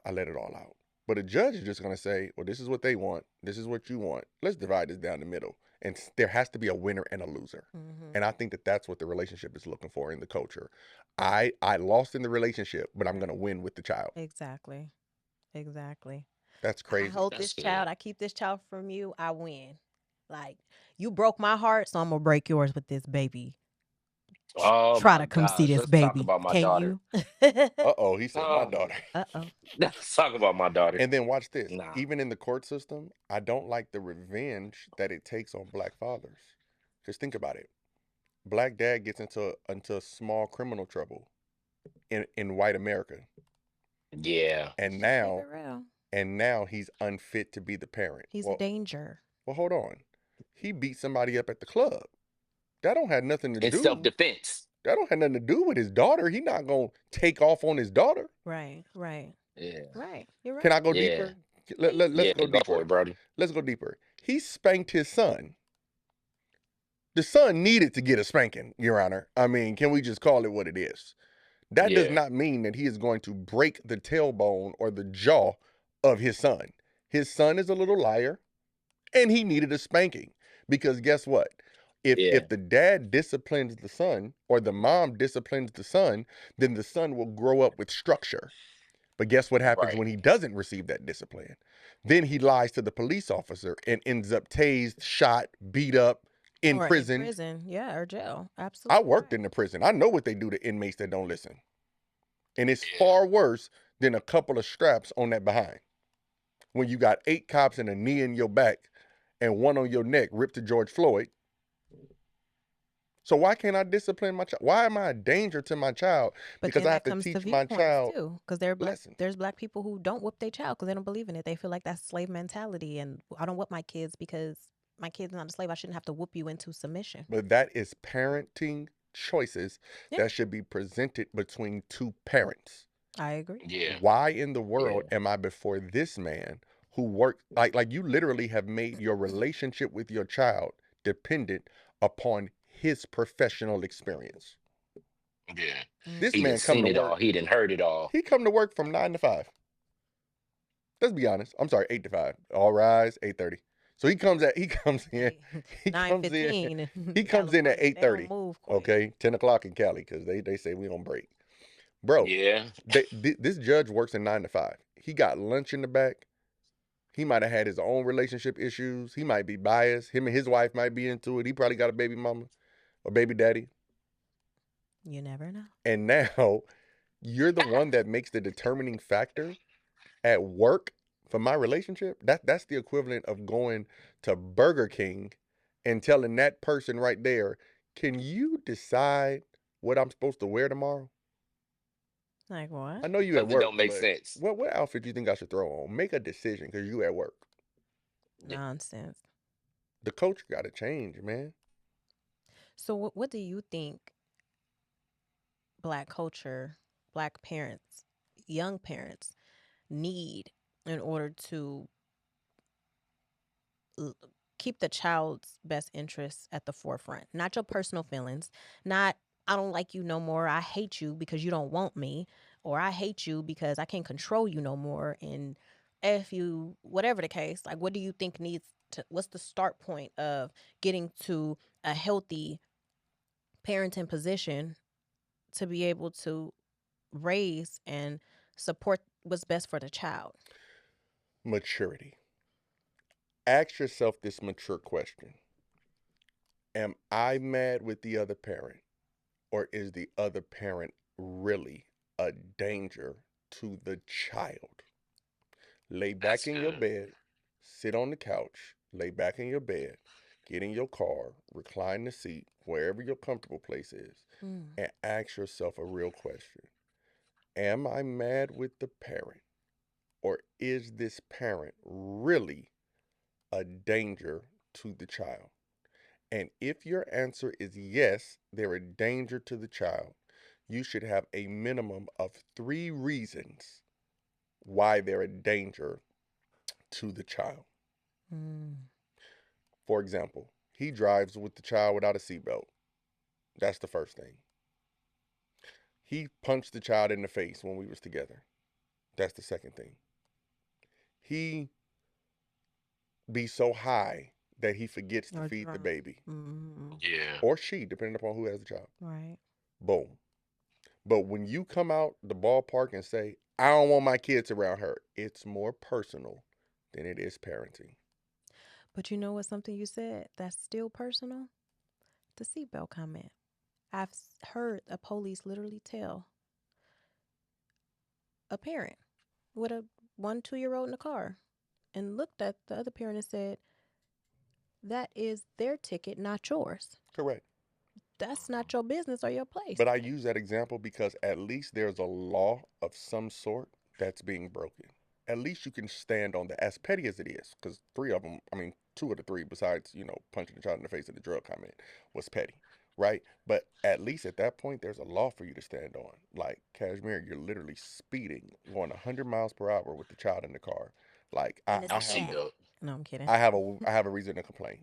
I let it all out. But a judge is just gonna say, well, this is what they want, this is what you want. Let's divide this down the middle, and there has to be a winner and a loser. Mm-hmm. And I think that that's what the relationship is looking for in the culture. I lost in the relationship, but I'm gonna Right. win with the child. Exactly. Exactly. That's I crazy. hold That's this good. child. I keep this child from you. I win. Like, you broke my heart, so I'm gonna break yours with this baby. Oh Try my to come see gosh. this Let's talk baby. about my Can daughter. you? Uh-oh, he said my Oh, daughter. Uh-oh. let's talk about my daughter. And then watch this. Nah. Even in the court system, I don't like the revenge that it takes on black fathers. Just think about it. Black dad gets into small criminal trouble in white America. Yeah. And Let's just keep now it real. and now he's unfit to be the parent. He's a danger. Well, hold on. He beat somebody up at the club. That don't have nothing to In self do. defense. That don't have nothing to do with his daughter. He not gonna take off on his daughter. Right, right, Yeah. right. You're Can I right. go Yeah. deeper? Please. Let's Yeah. go Go for deeper. it, Brody. Let's go deeper. He spanked his son. The son needed to get a spanking, Your Honor. I mean, can we just call it what it is? That does Yeah. not mean that he is going to break the tailbone or the jaw of his son. His son is a little liar, and he needed a spanking because guess what? If Yeah. the dad disciplines the son or the mom disciplines the son, then the son will grow up with structure. But guess what happens Right. when he doesn't receive that discipline? Then he lies to the police officer and ends up tased, shot, beat up, Or in imprisoned. prison, yeah, or jail. I Absolutely worked right. in the prison. I know what they do to inmates that don't listen. And it's Yeah. far worse than a couple of straps on that behind. When you got 8 cops and a knee in your back and one on your neck ripped to George Floyd. So why can't I discipline my child? Why am I a danger to my child? But Because then I that have to comes to teach my viewpoints child too, because there are black lessons. there's black people who don't whoop their child because they don't believe in it. They feel like that's slave mentality, and I don't whoop my kids because my kid's not a slave. I shouldn't have to whoop you into submission. But that is parenting choices Yeah, that should be presented between two parents. I agree. Yeah. Why in the world Yeah. am I before this man who worked like you literally have made your relationship with your child dependent upon his professional experience. Yeah. This He Hmm. done man come seen to it all. work. He done heard it all. He come to work from 9 to 5. Let's be honest. I'm sorry, 8 to 5. All rise, 8:30. So he comes in, Hey, he nine comes in, fifteen in he comes in at California, they don't 8:30. move quick. Okay, 10 o'clock in Cali because they say we don't break. Bro, Yeah. this judge works in 9 to 5. He got lunch in the back. He might have had his own relationship issues. He might be biased. Him and his wife might be into it. He probably got a baby mama or baby daddy. You never know. And now you're the one that makes the determining factor at work for my relationship. That's the equivalent of going to Burger King and telling that person right there, "Can you decide what I'm supposed to wear tomorrow?" Like I what? know you at Something work, don't make but sense. what outfit do you think I should throw on? Make a decision because you at work. Yeah. Nonsense. The coach got to change, man. So what do you think black culture, black parents, young parents need in order to l- keep the child's best interests at the forefront? Not your personal feelings, not I don't like you no more. I hate you because you don't want me, or I hate you because I can't control you no more. And if you, whatever the case, like what do you think needs to, what's the start point of getting to a healthy parenting position to be able to raise and support what's best for the child? Maturity. Ask yourself this mature question. Am I mad with the other parent, or is the other parent really a danger to the child? Lay back That's in your good. bed, sit on the couch, lay back in your bed, get in your car, recline the seat, wherever your comfortable place is, Mm. and ask yourself a real question. Am I mad with the parent, or is this parent really a danger to the child? And if your answer is yes, they're a danger to the child, you should have a minimum of 3 reasons why they're a danger to the child. Mm. For example, he drives with the child without a seatbelt. That's the first thing. He punched the child in the face when we was together. That's the second thing. He be so high that he forgets to Or feed the drunk. baby. Mm. Yeah. Or she, depending upon who has the child. Right. Boom. But when you come out the ballpark and say, I don't want my kids around her, it's more personal than it is parenting. But you know what? Something you said that's still personal. The seatbelt comment. I've heard a police literally tell a parent with a 1, 2 year old in the car and looked at the other parent and said, "That is their ticket, not yours. Correct. That's not your business or your place." But I use that example because at least there's a law of some sort that's being broken. At least you can stand on that, as petty as it is, because three of them, I mean, two of the three, besides, punching the child in the face in the drug comment, was petty, right? But at least at that point, there's a law for you to stand on. Like, Cashmere, you're literally speeding, going 100 miles per hour with the child in the car. Like, I, And it's I a No have, dad. seatbelt. No, I'm kidding. I have a reason to complain.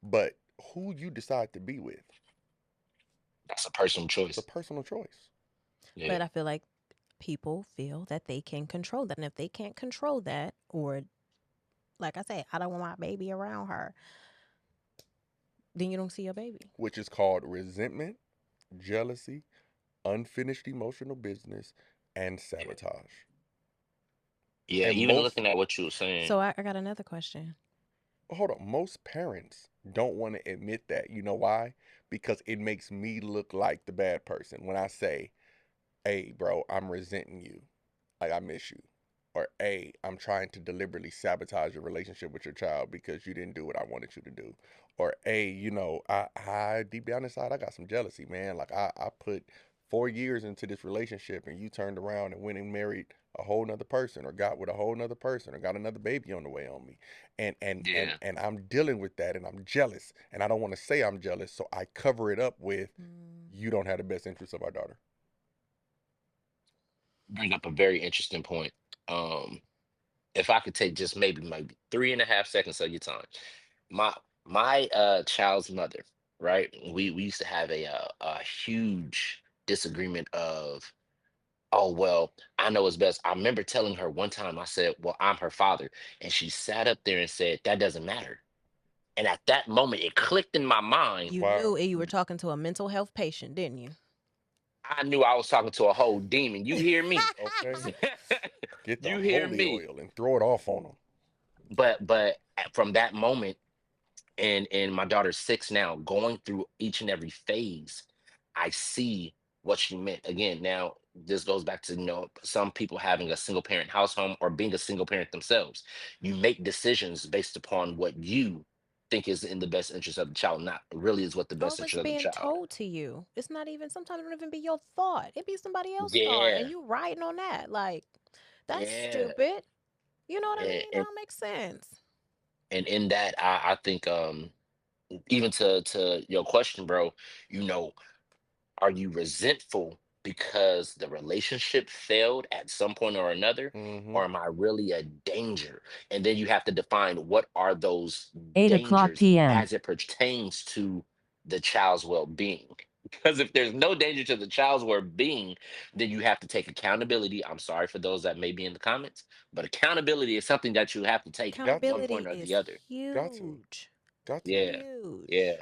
But who you decide to be with, That's a personal it's a choice. personal choice. Yeah. But I feel like people feel that they can control that. And if they can't control that, or like I say, I don't want my baby around her, then you don't see your baby. Which is called resentment, jealousy, unfinished emotional business, and Yeah. sabotage. Yeah. And Even most, looking at what you were saying. So I got another question. hold on, most parents don't want to admit that. You know why? Because it makes me look like the bad person when I say, hey, bro, I'm resenting you. Like, I miss you. Or, hey, I'm trying to deliberately sabotage your relationship with your child because you didn't do what I wanted you to do. Or, hey, I deep down inside, I got some jealousy, man. Like, I put 4 years into this relationship and you turned around and went and married a whole nother person or got with a whole nother person or got another baby on the way on me. And and and Yeah. and I'm dealing with that and I'm jealous and I don't want to say I'm jealous, so I cover it up with Mm, you don't have the best interest of our daughter. Bring up a very interesting point. Um, if I could take just maybe 3.5 seconds of your time. My my child's mother, right? We used to have a huge disagreement of, oh well, I know it's best. I remember telling her one time, I said, well, I'm her father. And she sat up there and said, that doesn't matter. And at that moment it clicked in my mind. you Wow. knew you were talking to a mental health patient, didn't you? I knew I was talking to a whole demon. You hear me? Okay. Get the You hear holy me? oil and throw it off on them. From that moment, and my daughter's 6 now, going through each and every phase, I see what she meant. Again, now this goes back to, some people having a single parent house home or being a single parent themselves. You make decisions based upon what you think is in the best interest of the child, not really is what the Or best what's interest of the being child. told to you. It's not even, sometimes it don't even be your thought. It be somebody else's thought. And Yeah, you writing on that. Like, that's yeah. stupid. You know what I and mean? That and, don't make sense. and in that, I think, even to your question, bro, you know are you resentful because the relationship failed at some point or another? Mm-hmm. Or am I really a danger? And then you have to define what are those 8 o'clock dangers p.m. as it pertains to the child's well-being. Because if there's no danger to the child's well-being, then you have to take accountability. I'm sorry for those that may be in the comments, but accountability is something that you have to take at Got one to. point Accountability or is the other. Got to. huge. Got to. Yeah, Huge. yeah,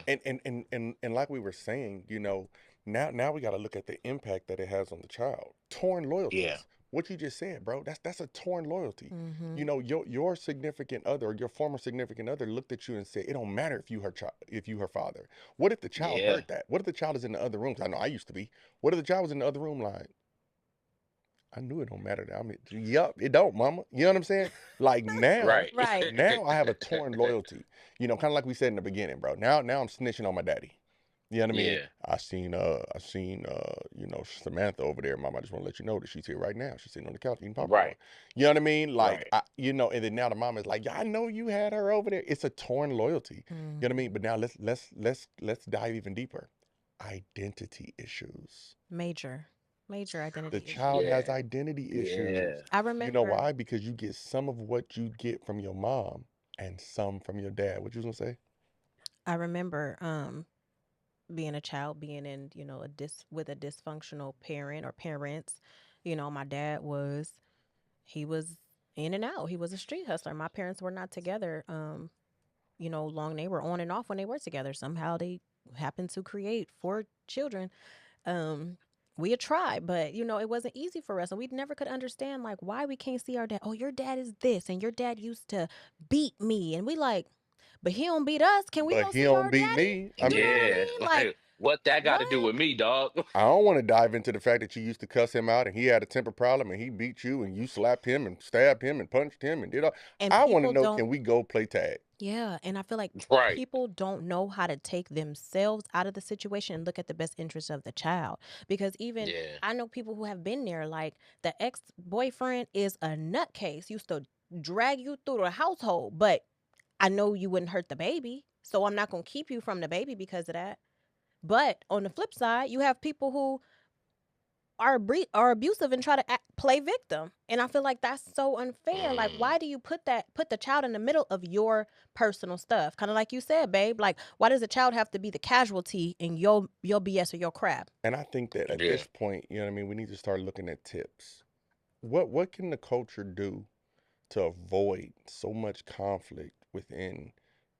And like we were saying, now we got to look at the impact that it has on the child. Torn yeah, loyalties. What you just said, bro. That's a torn loyalty. Mm-hmm. Your significant other, or your former significant other, looked at you and said, "It don't matter if you her child, if you her father." What if the child yeah, heard that? What if the child is in the other room? 'Cause I know I used to be. What if the child was in the other room, like, I knew it don't matter. I mean, yup, it don't, mama. You know what I'm saying? Like now, right. Right. now I have a torn loyalty. Kind of like we said in the beginning, bro. Now I'm snitching on my daddy. You know what I mean? Yeah, I seen Samantha over there, mama. I just want to let you know that she's here right now. She's sitting on the couch eating popcorn. right, You know what I mean? Like, right. and then now the mama is like, yeah, I know you had her over there. It's a torn loyalty. You know what I Mm-hmm. mean? But now let's dive even deeper. Identity issues. Major, major The identity child has Yeah, issues. identity yeah, issues. I You know remember, why? Because you get some of what you get from your mom and some from your dad. What you was gonna say? I remember, being a child, being in, a with a dysfunctional parent or parents. My dad he was in and out. He was a street hustler. My parents were not together. Long, they were on and off when they were together. Somehow they happened to create 4 children. Um, we had tried, but it wasn't easy for us, and we never could understand like why we can't see our dad. Oh, your dad is this, and your dad used to beat me, and we like, but he don't beat us. Can we But go he see don't our beat daddy? me. I You know what mean, I yeah. mean? Like, What that got to do What? with me, dog? I don't want to dive into the fact that you used to cuss him out and he had a temper problem and he beat you and you slapped him and stabbed him and punched him and did all. And I want to people know, don't. can we go play tag? Yeah, and I feel like Right. people don't know how to take themselves out of the situation and look at the best interest of the child. Because even Yeah. I know people who have been there, like the ex boyfriend is a nutcase, used to drag you through the household, but I know you wouldn't hurt the baby, so I'm not going to keep you from the baby because of that. But on the flip side, you have people who are abusive and try to play victim, and I feel like that's so unfair. Like, Mm, why do you put the child in the middle of your personal stuff? Kind of like you said, babe. Like, why does the child have to be the casualty in your BS or your crap? And I think that at yeah. this point, you know what I mean, we need to start looking at tips. What can the culture do to avoid so much conflict within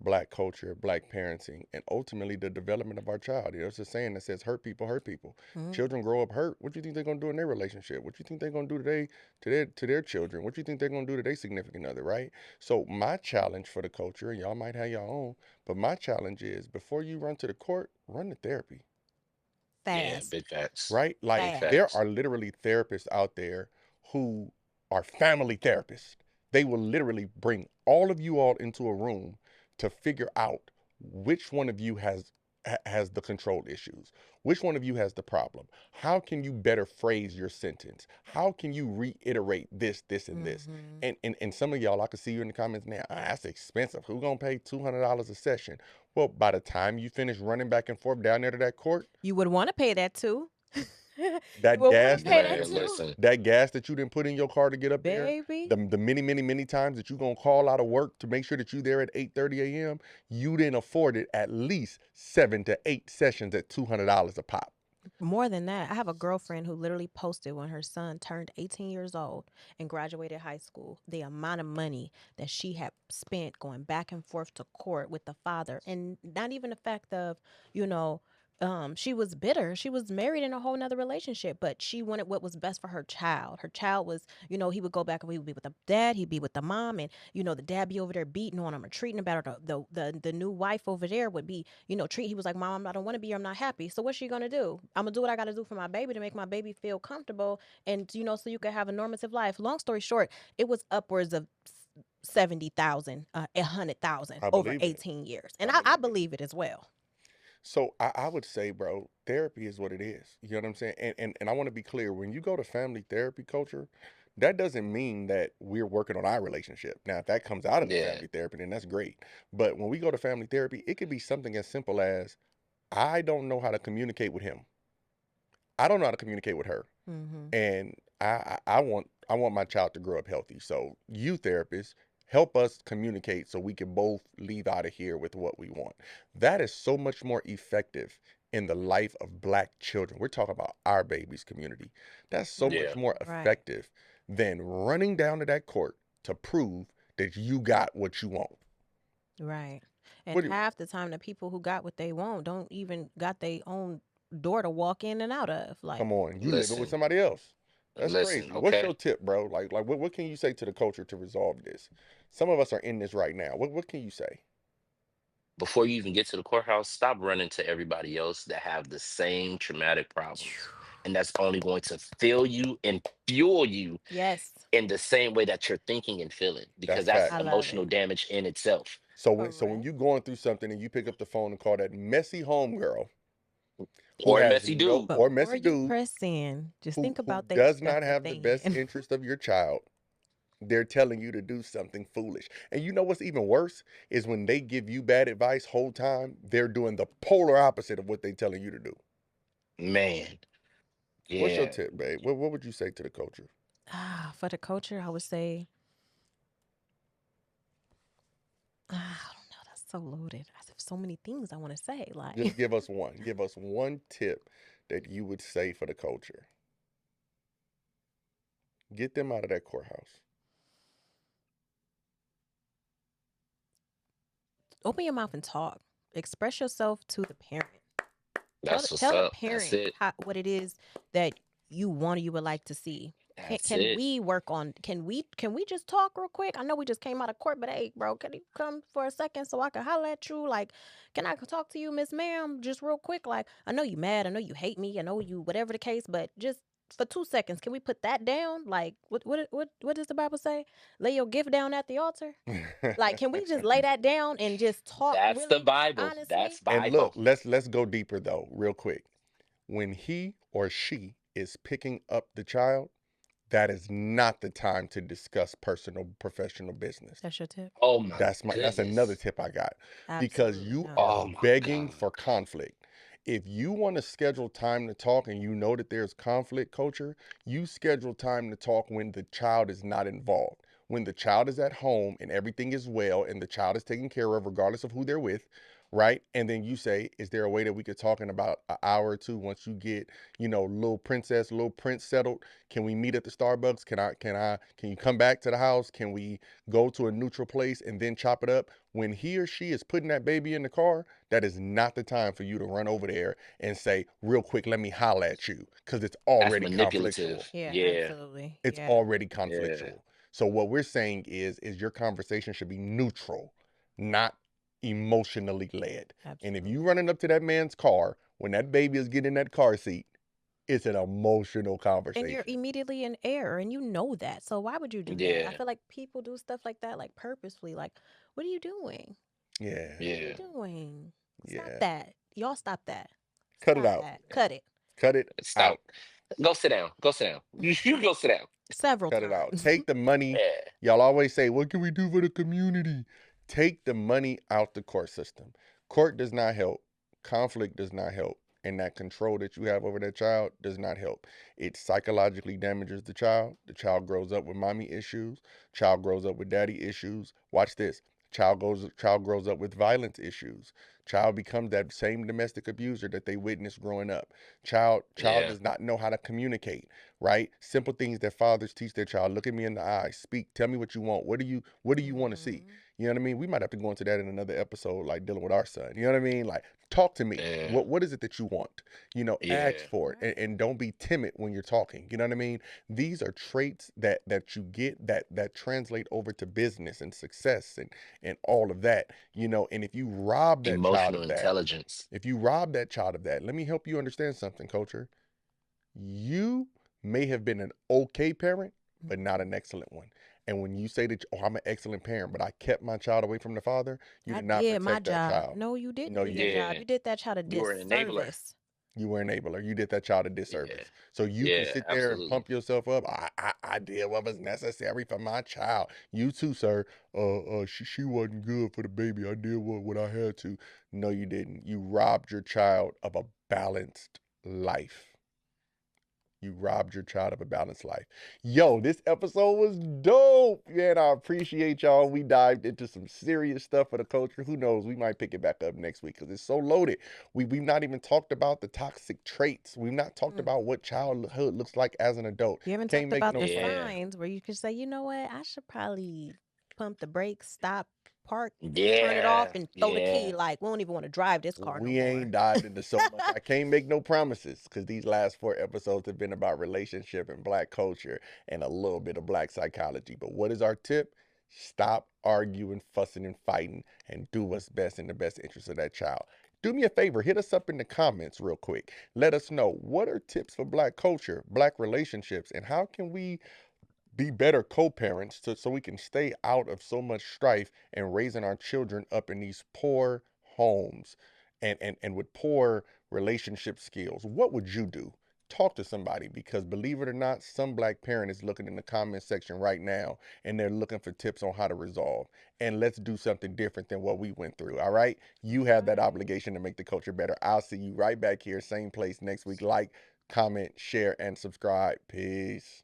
black culture, black parenting, and ultimately the development of our child? You know, it's a saying that says hurt people. Mm. Children grow up hurt. What do you think they're gonna do in their relationship? What do you think they're gonna do today to their children? What do you think they're gonna do to their significant other, right? So my challenge for the culture, and y'all might have your own, but my challenge is before you run to the court, run to therapy, Yeah. Fast, Big facts. right? Like Big there fast. facts. are literally therapists out there who are family therapists. They will literally bring all of you all into a room to figure out which one of you has the control issues. Which one of you has the problem? How can you better phrase your sentence? How can you reiterate this, this, and this? Mm-hmm. And some of y'all, I can see you in the comments now. Ah, that's expensive. Who gonna pay $200 a session? Well, by the time you finish running back and forth down there to that court, You would want to pay that too. You that would want to gas pay that that Man, too, listen. that gas that you didn't put in your car to get up there, baby. the many times that you gonna call out of work to make sure that you there at 8:30 a.m., you didn't afford it at least 7 to 8 sessions at $200 a pop. More than that, I have a girlfriend who literally posted when her son turned 18 years old and graduated high school, the amount of money that she had spent going back and forth to court with the father. And not even the fact of, you know, she was bitter. She was married in a whole nother relationship, but she wanted what was best for her child. Her child was, he would go back and he would be with the dad, he'd be with the mom, and the dad be over there beating on him or treating him better. The new wife over there would be, treat. He was like, Mom, I don't want to be here. I'm not happy. So what's she gonna do? I'm gonna do what I gotta do for my baby to make my baby feel comfortable, and so you can have a normative life. Long story short, it was upwards of 70,000, 100,000 I over believe it. 18 years, and I I believe it. believe it as well. So I would say, bro, therapy is what it is. You know what I'm saying? And I want to be clear. When you go to family therapy culture, that doesn't mean that we're working on our relationship. Now, if that comes out of the Yeah. family therapy, then that's great. But when we go to family therapy, it could be something as simple as I don't know how to communicate with him. I don't know how to communicate with her. Mm-hmm. And I want my child to grow up healthy. So you therapists help us communicate so we can both leave out of here with what we want. That is so much more effective in the life of black children. We're talking about our babies community. That's so much Yeah. more Right. effective than running down to that court to prove that you got what you want. Right. And What do you, half the time, the people who got what they want don't even got their own door to walk in and out of. Like, come on, you living with Listen. somebody else. That's Listen. crazy. What's Okay. your tip, bro? Like what can you say to the culture to resolve this? Some of us are in this right now. What can you say? Before you even get to the courthouse, stop running to everybody else that have the same traumatic problems. And that's only going to fill you and fuel you yes, in the same way that you're thinking and feeling, because That's that's I facts. love emotional it. damage in itself. So when Correct. you going through something and you pick up the phone and call that messy homegirl who Or a has messy no dude. But or before messy you dude press in, just think who about the does stuff not that have the they best in. interest of your child, they're telling you to do something foolish. And you know what's even worse is when they give you bad advice whole time, they're doing the polar opposite of what they're telling you to do. Man. What's your Yeah. tip, babe? What would you say to the culture? For the culture, I would say, I don't know. That's so loaded. I have so many things I want to say. Like, Just give us one. Give us one tip that you would say for the culture. Get them out of that courthouse. open your mouth and talk. Express yourself to the parent. Tell the, That's what's tell the up. That's parent it. what it is that you want or you would like to see. That's Can it. we work on can we just talk real quick? I know we just came out of court, but hey, bro, can you come for a second so I can holler at you? Like, can I talk to you, Miss Ma'am, just real quick? Like, I know you mad, I know you hate me, I know you whatever the case, but just for 2 seconds, can we put that down? Like, what does the Bible say? Lay your gift down at the altar. Like, can we just lay that down and just talk That's the really Bible. honestly? That's And look, Bible. let's go deeper though, real quick. When he or she is picking up the child, that is not the time to discuss personal professional business. That's your tip. Oh my That's another goodness. tip I got, because Absolutely you not. are Oh my begging God. for conflict. If you want to schedule time to talk and you know that there's conflict, culture, you schedule time to talk when the child is not involved. When the child is at home and everything is well and the child is taken care of regardless of who they're with, right? And then you say, is there a way that we could talk in about an hour or two once you get, little princess, little prince settled? Can we meet at the Starbucks? Can you come back to the house? Can we go to a neutral place and then chop it up? When he or she is putting that baby in the car, that is not the time for you to run over there and say, real quick, let me holler at you, because it's That's already conflictual. manipulative. Yeah, Yeah. absolutely. It's Yeah, already Yeah. conflictual. So what we're saying is your conversation should be neutral, not emotionally led. And if you absolutely. running up to that man's car when that baby is getting in that car seat, it's an emotional And you're conversation. immediately in error and you know that. So why would you do that? I Yeah. feel like people do stuff like that like purposefully. Like, what are you doing? Yeah, What are you Yeah. doing? Stop yeah. that. Y'all stop that. Cut it Stop out. that. Cut it. Cut it Stop. out. Go sit down. Go sit down. You go sit down. Several Cut it out. times. Take the money. Yeah. Y'all always say, what can we do for the community? Take the money out the court system. Court does not help. Conflict does not help. And that control that you have over that child does not help. It psychologically damages the child. The child grows up with mommy issues. Child grows up with daddy issues. Watch this. Child grows up with violence issues. Child becomes that same domestic abuser that they witnessed growing up. Child Yeah. does not know how to communicate, right? Simple things that fathers teach their child. Look at me in the eye. Speak. Tell me what you want. What do you want to see? Hmm. You know what I mean? We might have to go into that in another episode, like dealing with our son. You know what I mean? Like, talk to me. Yeah. What is it that you want? Ask Yeah. for it, and, Right. and don't be timid when you're talking. You know what I mean? These are traits that you get that translate over to business and success and all of that. And if you rob that child Emotional of that, intelligence. let me help you understand something, culture. You may have been an okay parent, but not Hmm. an excellent one. And when you say that, oh, I'm an excellent parent, but I kept my child away from the father, you I did not did my protect that job. child. No, you No, didn't do you your didn't. job. Yeah. You did that child a You were an enabler. disservice. You were an enabler. You did that child a Yeah. disservice. So you can Yeah. sit there and Absolutely. pump yourself up. I did what was necessary for my child. You too, sir. She wasn't good for the baby. I did what I had to. No, you didn't. You robbed your child of a balanced life. You robbed your child of a balanced life. Yo, this episode was dope. Man, I appreciate y'all. We dived into some serious stuff for the culture. Who knows? We might pick it back up next week because it's so loaded. We've not even talked about the toxic traits. We've not talked Mm. about what childhood looks like as an adult. You haven't Can't talked make about no the sense. Yeah. signs where you can say, you know what, I should probably pump the brakes, stop, park, turn it off, Yeah. and throw the key. Yeah. Like, we don't even want to drive this car no We more. ain't dived into so much. I can't make no promises because these last 4 episodes have been about relationship and black culture and a little bit of black psychology. But what is our tip? Stop arguing, fussing, and fighting, and do what's best in the best interest of that child. Do me a favor, hit us up in the comments real quick. Let us know, what are tips for black culture, black relationships, and how can we be better co-parents so we can stay out of so much strife and raising our children up in these poor homes and with poor relationship skills. What would you do? Talk to somebody, because believe it or not, some black parent is looking in the comment section right now and they're looking for tips on how to resolve. And let's do something different than what we went through. All right, you have that Right. obligation to make the culture better. I'll see you right back here, same place next week. Like, comment, share, and subscribe. Peace.